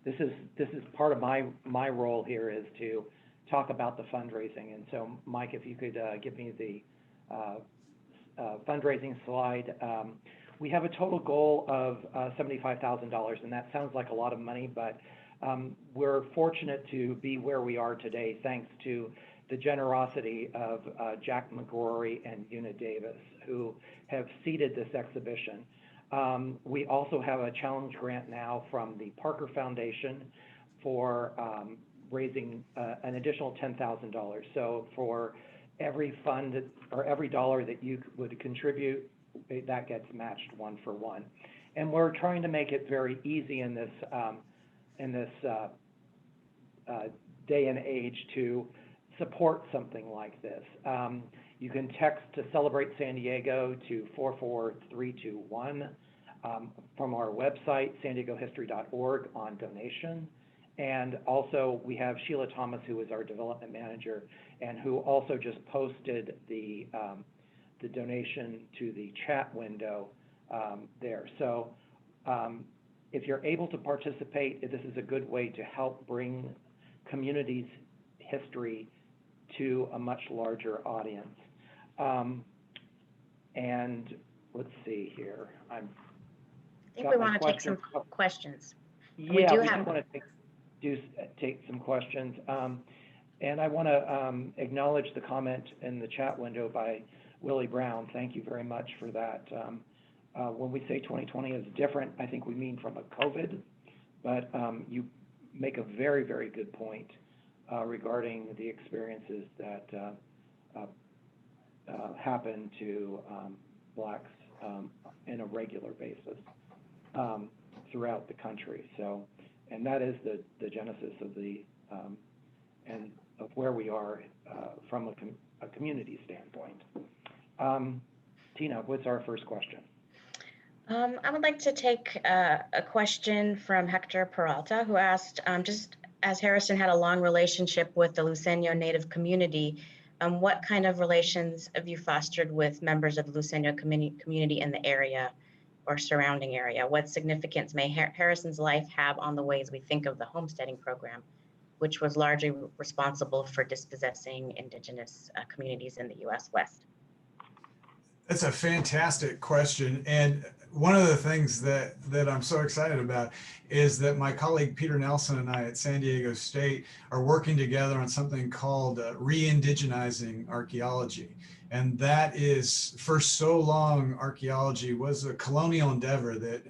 S1: this is part of my role here is to talk about the fundraising. And so, Mike, if you could give me the fundraising slide. We have a total goal of $75,000, and that sounds like a lot of money, but we're fortunate to be where we are today thanks to the generosity of Jack McGrory and Una Davis, who have seeded this exhibition. We also have a challenge grant now from the Parker Foundation for raising an additional $10,000. So for every fund or every dollar that you would contribute, that gets matched 1-for-1. And we're trying to make it very easy in this day and age to support something like this. You can text to Celebrate San Diego to 44321. from our website, sandiegohistory.org, on donation. And also we have Sheila Thomas, who is our development manager, and who also just posted the donation to the chat window there. So if you're able to participate, this is a good way to help bring communities' history to a much larger audience. And let's see here.
S6: I think we want to take some questions.
S1: Yeah,
S6: we do
S1: want to take some questions. And I want to acknowledge the comment in the chat window by Willie Brown. Thank you very much for that. When we say 2020 is different, I think we mean from a COVID, but you make a very, very good point regarding the experiences that happen to Blacks in a regular basis throughout the country. So, and that is the genesis of the and of where we are from a community standpoint. Tina, what's our first question?
S6: I would like to take a question from Hector Peralta, who asked, just as Harrison had a long relationship with the Luiseño Native community, what kind of relations have you fostered with members of the Luiseño community in the area or surrounding area? What significance may Harrison's life have on the ways we think of the homesteading program, which was largely responsible for dispossessing indigenous communities in the U.S. West?
S2: That's a fantastic question. And one of the things that I'm so excited about is that my colleague Peter Nelson and I at San Diego State are working together on something called re-indigenizing archaeology. And that is, for so long, archaeology was a colonial endeavor that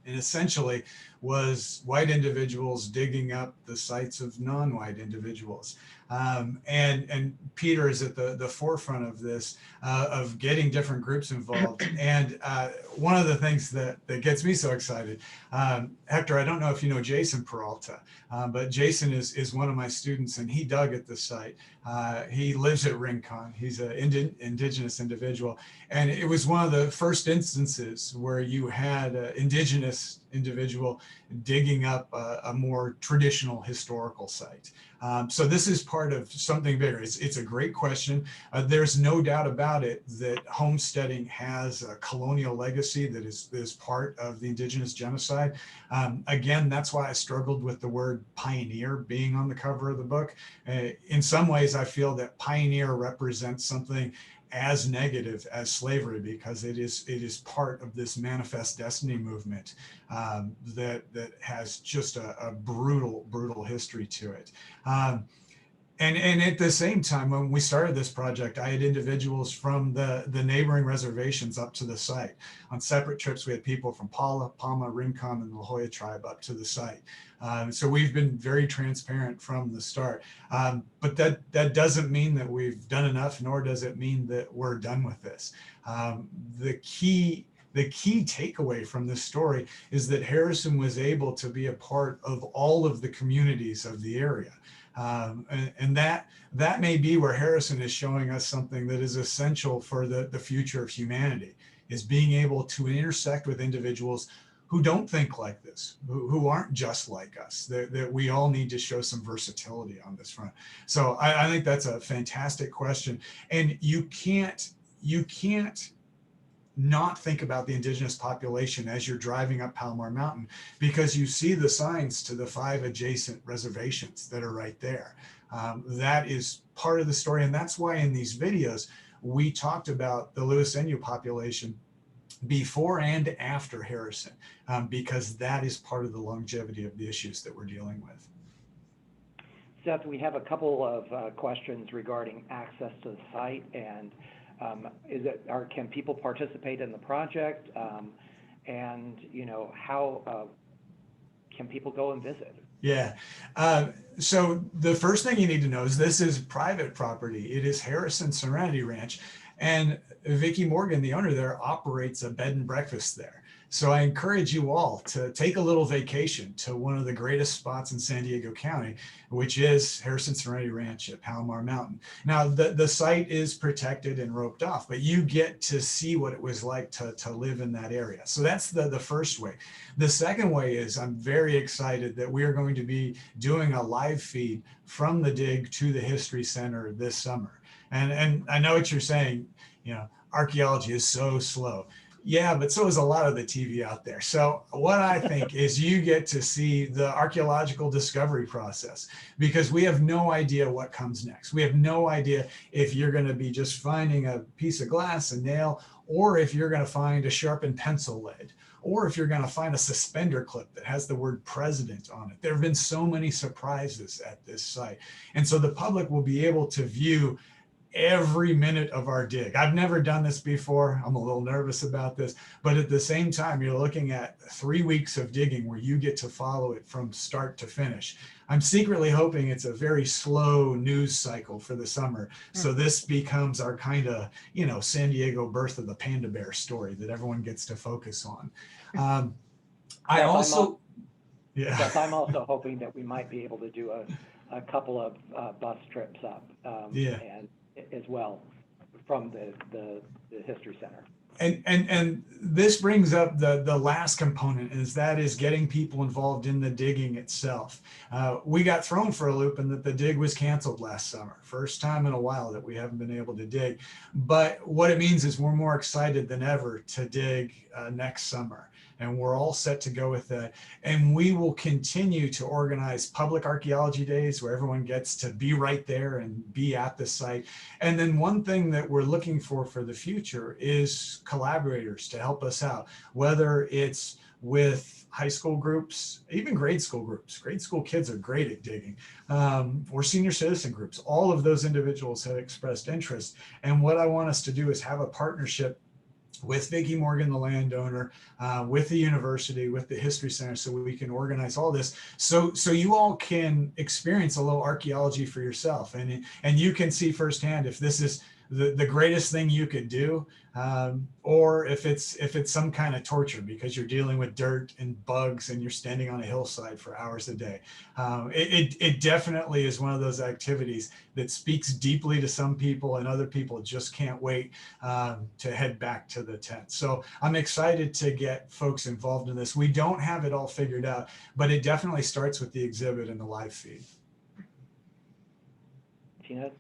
S2: essentially was white individuals digging up the sites of non-white individuals. And Peter is at the forefront of this, of getting different groups involved. And one of the things that gets me so excited, Hector, I don't know if you know Jason Peralta, but Jason is one of my students, and he dug at the site. He lives at Rincon. He's an indigenous individual. And it was one of the first instances where you had an indigenous individual digging up a more traditional historical site. So this is part of something bigger. It's a great question. There's no doubt about it that homesteading has a colonial legacy that is part of the indigenous genocide. Again, that's why I struggled with the word pioneer being on the cover of the book. In some ways, I feel that pioneer represents something as negative as slavery, because it is part of this manifest destiny movement that has just a brutal history to it. And at the same time, when we started this project, I had individuals from the neighboring reservations up to the site. On separate trips, we had people from Palma, Rincon, and the La Jolla tribe up to the site. So we've been very transparent from the start. But that doesn't mean that we've done enough, nor does it mean that we're done with this. The key takeaway from this story is that Harrison was able to be a part of all of the communities of the area. And that may be where Harrison is showing us something that is essential for the future of humanity, is being able to intersect with individuals who don't think like this, who aren't just like us, that we all need to show some versatility on this front. So I think that's a fantastic question. And you can't not think about the indigenous population as you're driving up Palomar Mountain, because you see the signs to the 5 adjacent reservations that are right there. That is part of the story. And that's why in these videos, we talked about the Luiseño population before and after Harrison, because that is part of the longevity of the issues that we're dealing with.
S1: Seth, we have a couple of questions regarding access to the site, and can people participate in the project? And how can people go and visit?
S2: Yeah. So the first thing you need to know is this is private property. It is Harrison Serenity Ranch, and Vicki Morgan, the owner there, operates a bed and breakfast there. So I encourage you all to take a little vacation to one of the greatest spots in San Diego County, which is Harrison Serenity Ranch at Palomar Mountain. Now, the site is protected and roped off, but you get to see what it was like to live in that area. So that's the first way. The second way is I'm very excited that we are going to be doing a live feed from the dig to the History Center this summer. And I know what you're saying, archaeology is so slow. Yeah, but so is a lot of the TV out there. So what I think is you get to see the archaeological discovery process, because we have no idea what comes next. We have no idea if you're going to be just finding a piece of glass, a nail, or if you're going to find a sharpened pencil lead, or if you're going to find a suspender clip that has the word president on it. There have been so many surprises at this site. And so the public will be able to view every minute of our dig. I've never done this before. I'm a little nervous about this, but at the same time, you're looking at 3 weeks of digging where you get to follow it from start to finish. I'm secretly hoping it's a very slow news cycle for the summer. So this becomes our kind of, San Diego birth of the panda bear story that everyone gets to focus on. I also,
S1: Seth, I'm also hoping that we might be able to do a couple of bus trips up and as well from the History Center.
S2: And this brings up the last component, that is getting people involved in the digging itself. We got thrown for a loop in that the dig was canceled last summer. First time in a while that we haven't been able to dig. But what it means is we're more excited than ever to dig next summer. And we're all set to go with that. And we will continue to organize public archaeology days where everyone gets to be right there and be at the site. And then one thing that we're looking for the future is collaborators to help us out, whether it's with high school groups, even grade school groups. Grade school kids are great at digging, or senior citizen groups. All of those individuals have expressed interest. And what I want us to do is have a partnership with Vicki Morgan, the landowner, with the university, with the History Center, so we can organize all this. So you all can experience a little archaeology for yourself, and you can see firsthand if this is the greatest thing you could do, or if it's some kind of torture because you're dealing with dirt and bugs and you're standing on a hillside for hours a day. It definitely is one of those activities that speaks deeply to some people, and other people just can't wait to head back to the tent. So I'm excited to get folks involved in this. We don't have it all figured out, but it definitely starts with the exhibit and the live feed.
S1: Tina?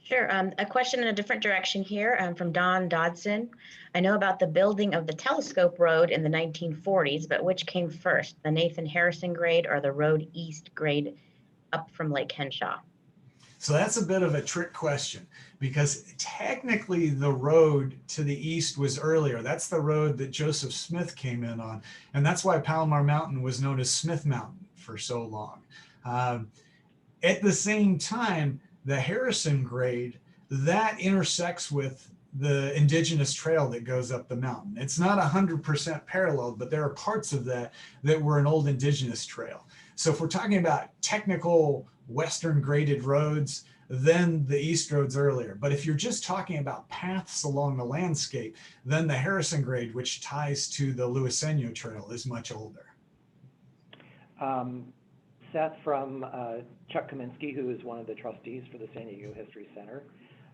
S6: Sure. A question in a different direction here from Don Dodson. I know about the building of the telescope road in the 1940s, but which came first, the Nathan Harrison grade or the Road East grade up from Lake Henshaw?
S2: So that's a bit of a trick question, because technically the road to the east was earlier. That's the road that Joseph Smith came in on. And that's why Palomar Mountain was known as Smith Mountain for so long. At the same time, the Harrison grade, that intersects with the indigenous trail that goes up the mountain. It's not 100% parallel, but there are parts of that were an old indigenous trail. So if we're talking about technical Western graded roads, then the East road's earlier. But if you're just talking about paths along the landscape, then the Harrison grade, which ties to the Luiseno Trail, is much older.
S1: Seth, from Chuck Kaminsky, who is one of the trustees for the San Diego History Center,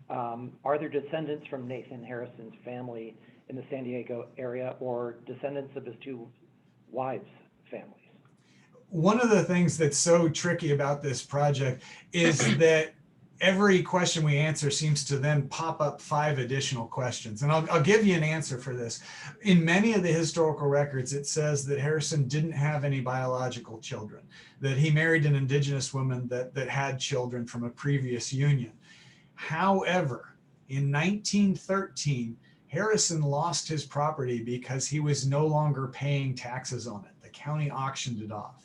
S1: are there descendants from Nathan Harrison's family in the San Diego area, or descendants of his two wives' families?
S2: One of the things that's so tricky about this project is that every question we answer seems to then pop up 5 additional questions. And I'll give you an answer for this. In many of the historical records, it says that Harrison didn't have any biological children, that he married an indigenous woman that had children from a previous union. However, in 1913, Harrison lost his property because he was no longer paying taxes on it. The county auctioned it off.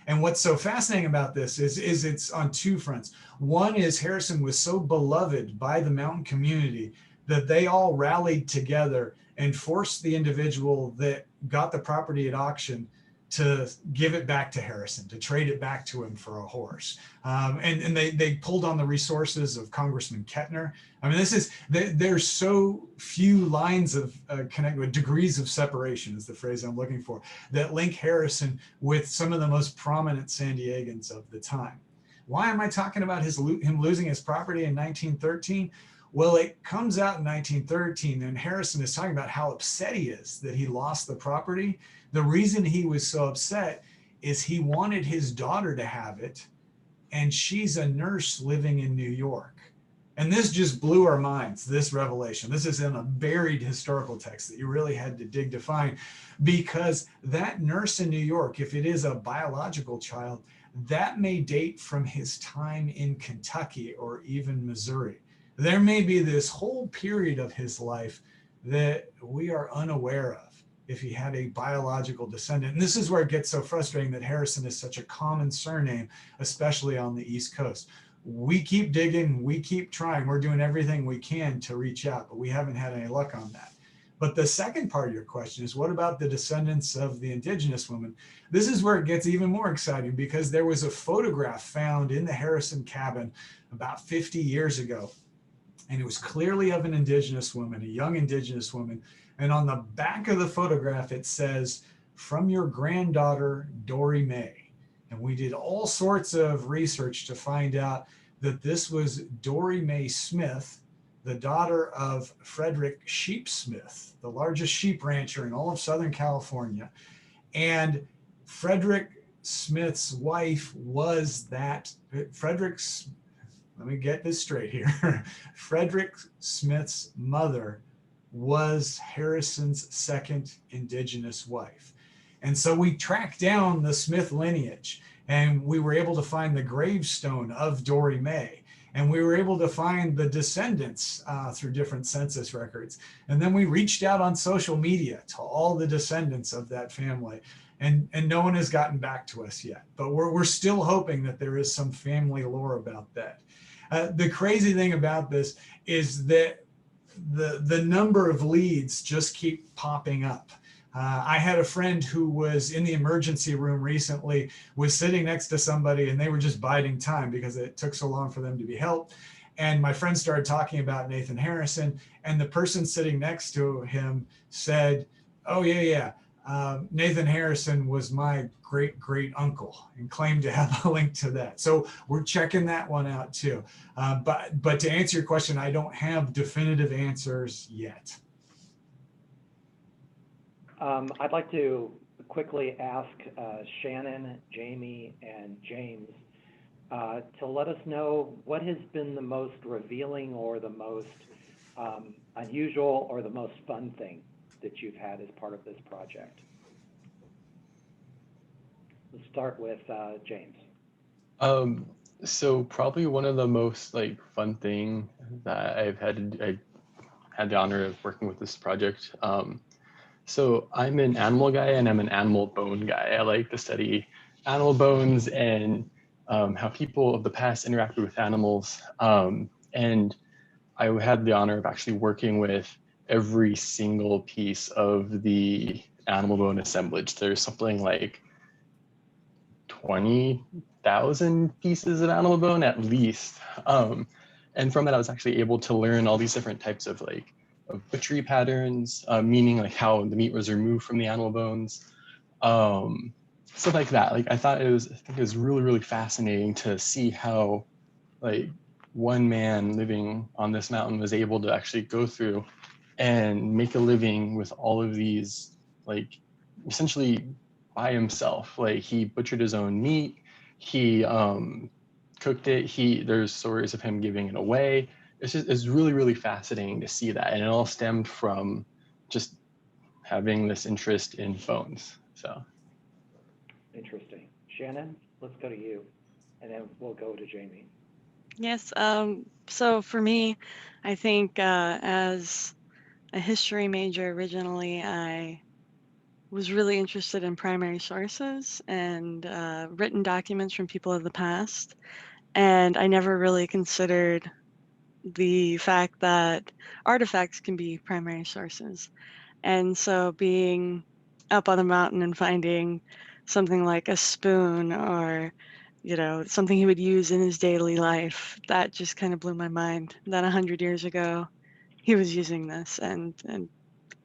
S2: And what's so fascinating about this is it's on 2 fronts. One is Harrison was so beloved by the mountain community that they all rallied together and forced the individual that got the property at auction to give it back to Harrison, to trade it back to him for a horse. And they pulled on the resources of Congressman Kettner. I mean, there's so few lines of degrees of separation is the phrase I'm looking for, that link Harrison with some of the most prominent San Diegans of the time. Why am I talking about him losing his property in 1913? Well, it comes out in 1913, and Harrison is talking about how upset he is that he lost the property. The reason he was so upset is he wanted his daughter to have it, and she's a nurse living in New York. And this just blew our minds, this revelation. This is in a buried historical text that you really had to dig to find, because that nurse in New York, if it is a biological child, that may date from his time in Kentucky or even Missouri. There may be this whole period of his life that we are unaware of if he had a biological descendant. And this is where it gets so frustrating that Harrison is such a common surname, especially on the East Coast. We keep digging, we keep trying, we're doing everything we can to reach out, but we haven't had any luck on that. But the second part of your question is, what about the descendants of the indigenous women? This is where it gets even more exciting, because there was a photograph found in the Harrison cabin about 50 years ago. And it was clearly of an indigenous woman, a young indigenous woman. And on the back of the photograph, it says, "From your granddaughter, Dory May." And we did all sorts of research to find out that this was Dory May Smith, the daughter of Frederick Sheep Smith, the largest sheep rancher in all of Southern California. And Frederick Smith's wife was let me get this straight here. Frederick Smith's mother was Harrison's second indigenous wife. And so we tracked down the Smith lineage, and we were able to find the gravestone of Dory May. And we were able to find the descendants through different census records. And then we reached out on social media to all the descendants of that family. And no one has gotten back to us yet. But we're still hoping that there is some family lore about that. The crazy thing about this is that the number of leads just keep popping up. I had a friend who was in the emergency room recently, was sitting next to somebody, and they were just biding time because it took so long for them to be helped. And my friend started talking about Nathan Harrison, and the person sitting next to him said, "Oh, yeah. Nathan Harrison was my great uncle," and claimed to have a link to that. So we're checking that one out too. But to answer your question, I don't have definitive answers yet.
S1: I'd like to quickly ask Shannon, Jamie, and James to let us know what has been the most revealing or the most unusual or the most fun thing that you've had as part of this project. Let's start with James.
S5: So probably one of the most fun thing that I had the honor of working with this project. So I'm an animal guy, and I'm an animal bone guy. I like to study animal bones and how people of the past interacted with animals. And I had the honor of actually working with every single piece of the animal bone assemblage. There's something like 20,000 pieces of animal bone at least. And from that, I was actually able to learn all these different types of butchery patterns, meaning how the meat was removed from the animal bones, stuff like that. I think it was really, really fascinating to see how one man living on this mountain was able to actually go through and make a living with all of these, essentially by himself. He butchered his own meat, he cooked it, there's stories of him giving it away. It's really, really fascinating to see that. And it all stemmed from just having this interest in bones, so.
S1: Interesting. Shannon, let's go to you, and then we'll go to Jamie.
S3: Yes, so for me, I think as a history major originally, I was really interested in primary sources and written documents from people of the past. And I never really considered the fact that artifacts can be primary sources. And so being up on the mountain and finding something like a spoon or, something he would use in his daily life. That just kind of blew my mind. That 100 years ago, he was using this, and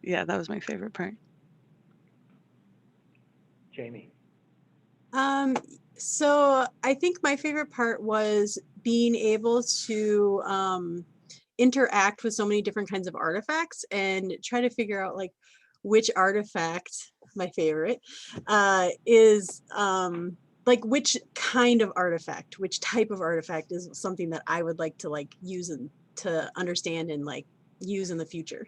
S3: yeah, that was my favorite part.
S1: Jamie.
S4: So I think my favorite part was being able to interact with so many different kinds of artifacts and try to figure out like which artifact, my favorite, is like which kind of artifact, which type of artifact is something that I would like to like use and to understand and like use in the future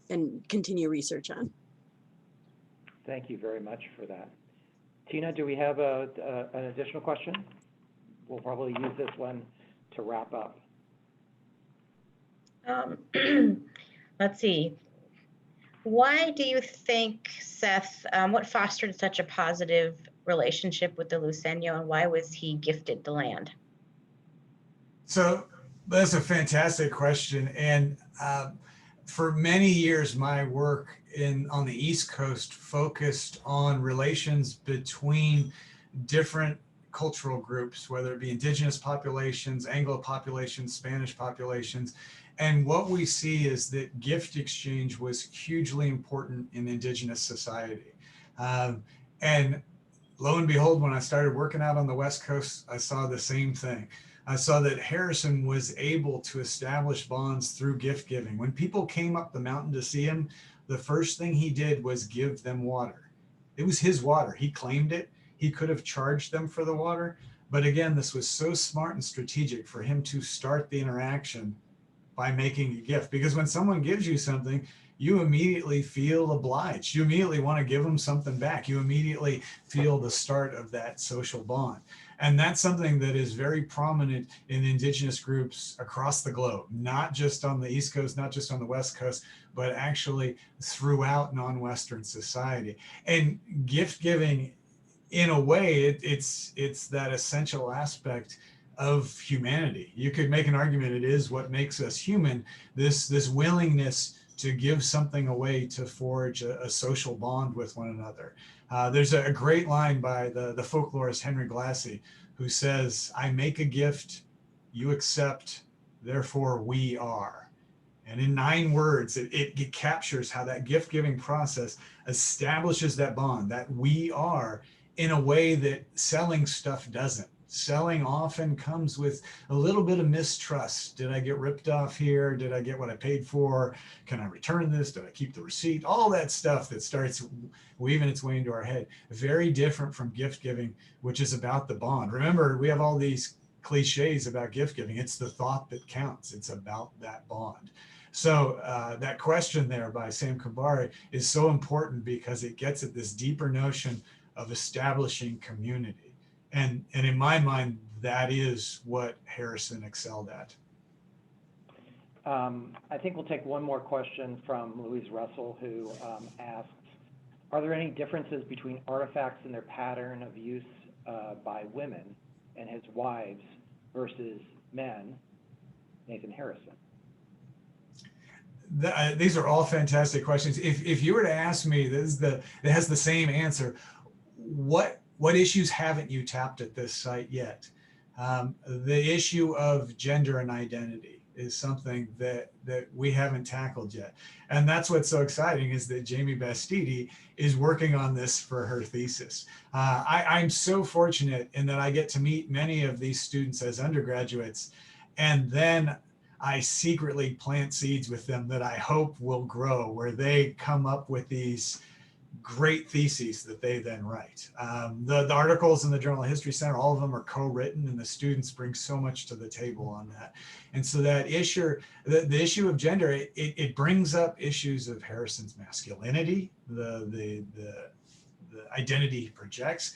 S4: and continue research on.
S1: Thank you very much for that. Tina, do we have an additional question? We'll probably use this one to wrap up.
S6: Let's see. Why do you think, Seth, what fostered such a positive relationship with the Luisenio, and why was he gifted the land?
S2: So that's a fantastic question. And for many years, my work on the East Coast focused on relations between different cultural groups, whether it be indigenous populations, Anglo populations, Spanish populations. And what we see is that gift exchange was hugely important in indigenous society. And lo and behold, when I started working out on the West Coast, I saw the same thing. I saw that Harrison was able to establish bonds through gift giving. When people came up the mountain to see him, the first thing he did was give them water. It was his water. He claimed it. He could have charged them for the water. But again, this was so smart and strategic for him to start the interaction by making a gift. Because when someone gives you something, you immediately feel obliged. You immediately want to give them something back. You immediately feel the start of that social bond. And that's something that is very prominent in indigenous groups across the globe, not just on the East Coast, not just on the West Coast, but actually throughout non-Western society. And gift giving, in a way, it's that essential aspect of humanity. You could make an argument it is what makes us human, this willingness to give something away to forge a social bond with one another. There's a great line by the folklorist Henry Glassy, who says, "I make a gift, you accept, therefore we are." And in 9 words, it captures how that gift-giving process establishes that bond, that we are, in a way that selling stuff doesn't. Selling often comes with a little bit of mistrust. Did I get ripped off here? Did I get what I paid for? Can I return this? Did I keep the receipt? All that stuff that starts weaving its way into our head. Very different from gift giving, which is about the bond. Remember, we have all these cliches about gift giving. It's the thought that counts. It's about that bond. So that question there by Sam Kabari is so important because it gets at this deeper notion of establishing community. And in my mind, that is what Harrison excelled at.
S1: I think we'll take one more question from Louise Russell, who asks, are there any differences between artifacts and their pattern of use by women and his wives versus men, Nathan Harrison?
S2: These are all fantastic questions. If you were to ask me, it has the same answer. What issues haven't you tapped at this site yet? The issue of gender and identity is something that we haven't tackled yet. And that's what's so exciting, is that Jamie Bastidi is working on this for her thesis. I'm so fortunate in that I get to meet many of these students as undergraduates, and then I secretly plant seeds with them that I hope will grow, where they come up with these great theses that they then write. The articles in the Journal of History Center, all of them are co-written, and the students bring so much to the table on that. And so that issue, the issue of gender, it brings up issues of Harrison's masculinity, the identity he projects,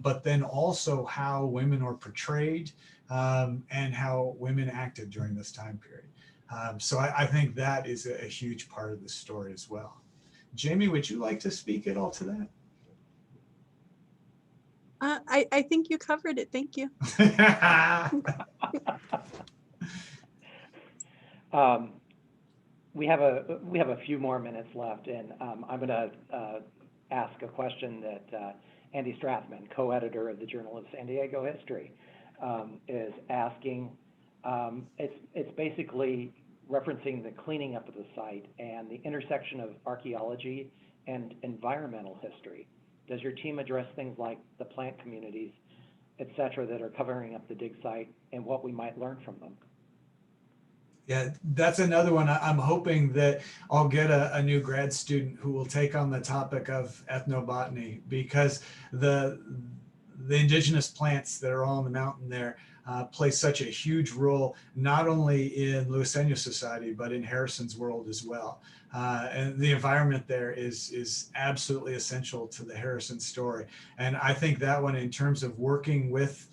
S2: but then also how women are portrayed and how women acted during this time period. So I think that is a huge part of the story as well. Jamie, would you like to speak at all to that?
S4: I think you covered it. Thank you.
S1: We have a few more minutes left, and I'm going to ask a question that Andy Strathman, co-editor of the Journal of San Diego History, is asking. It's basically referencing the cleaning up of the site and the intersection of archaeology and environmental history. Does your team address things like the plant communities, et cetera, that are covering up the dig site and what we might learn from them?
S2: Yeah, that's another one. I'm hoping that I'll get a new grad student who will take on the topic of ethnobotany, because the indigenous plants that are all on the mountain there play such a huge role, not only in Luiseno society, but in Harrison's world as well. And the environment there is absolutely essential to the Harrison story. And I think that one, in terms of working with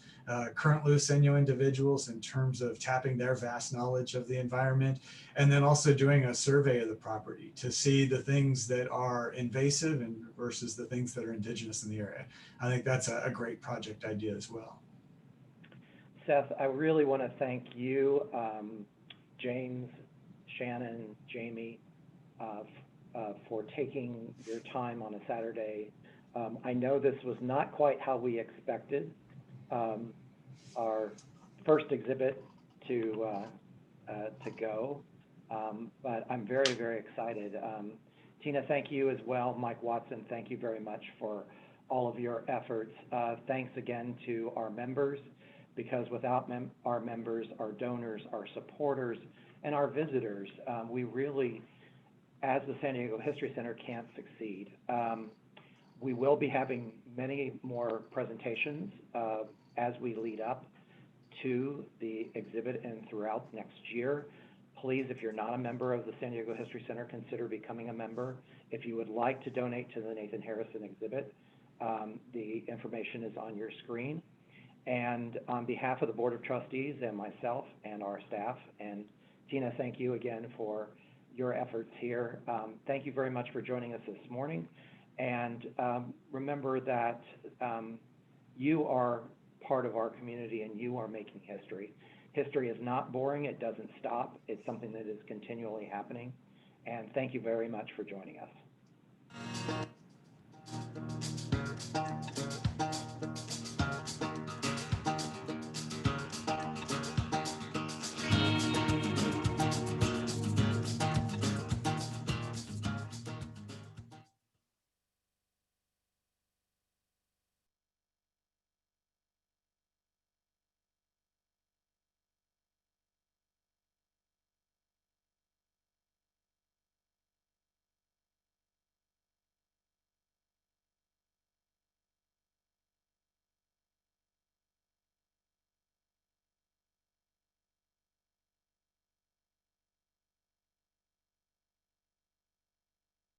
S2: current Luiseno individuals, in terms of tapping their vast knowledge of the environment, and then also doing a survey of the property to see the things that are invasive and versus the things that are indigenous in the area. I think that's a great project idea as well.
S1: Seth, I really want to thank you, James, Shannon, Jamie, for taking your time on a Saturday. I know this was not quite how we expected our first exhibit to go, but I'm very, very excited. Tina, thank you as well. Mike Watson, thank you very much for all of your efforts. Thanks again to our members, because without our members, our donors, our supporters, and our visitors, we really, as the San Diego History Center, can't succeed. We will be having many more presentations as we lead up to the exhibit and throughout next year. Please, if you're not a member of the San Diego History Center, consider becoming a member. If you would like to donate to the Nathan Harrison exhibit, the information is on your screen. And on behalf of the Board of Trustees and myself and our staff, and Tina, thank you again for your efforts here. Thank you very much for joining us this morning. And remember that you are part of our community and you are making history. History is not boring, it doesn't stop. It's something that is continually happening. And thank you very much for joining us.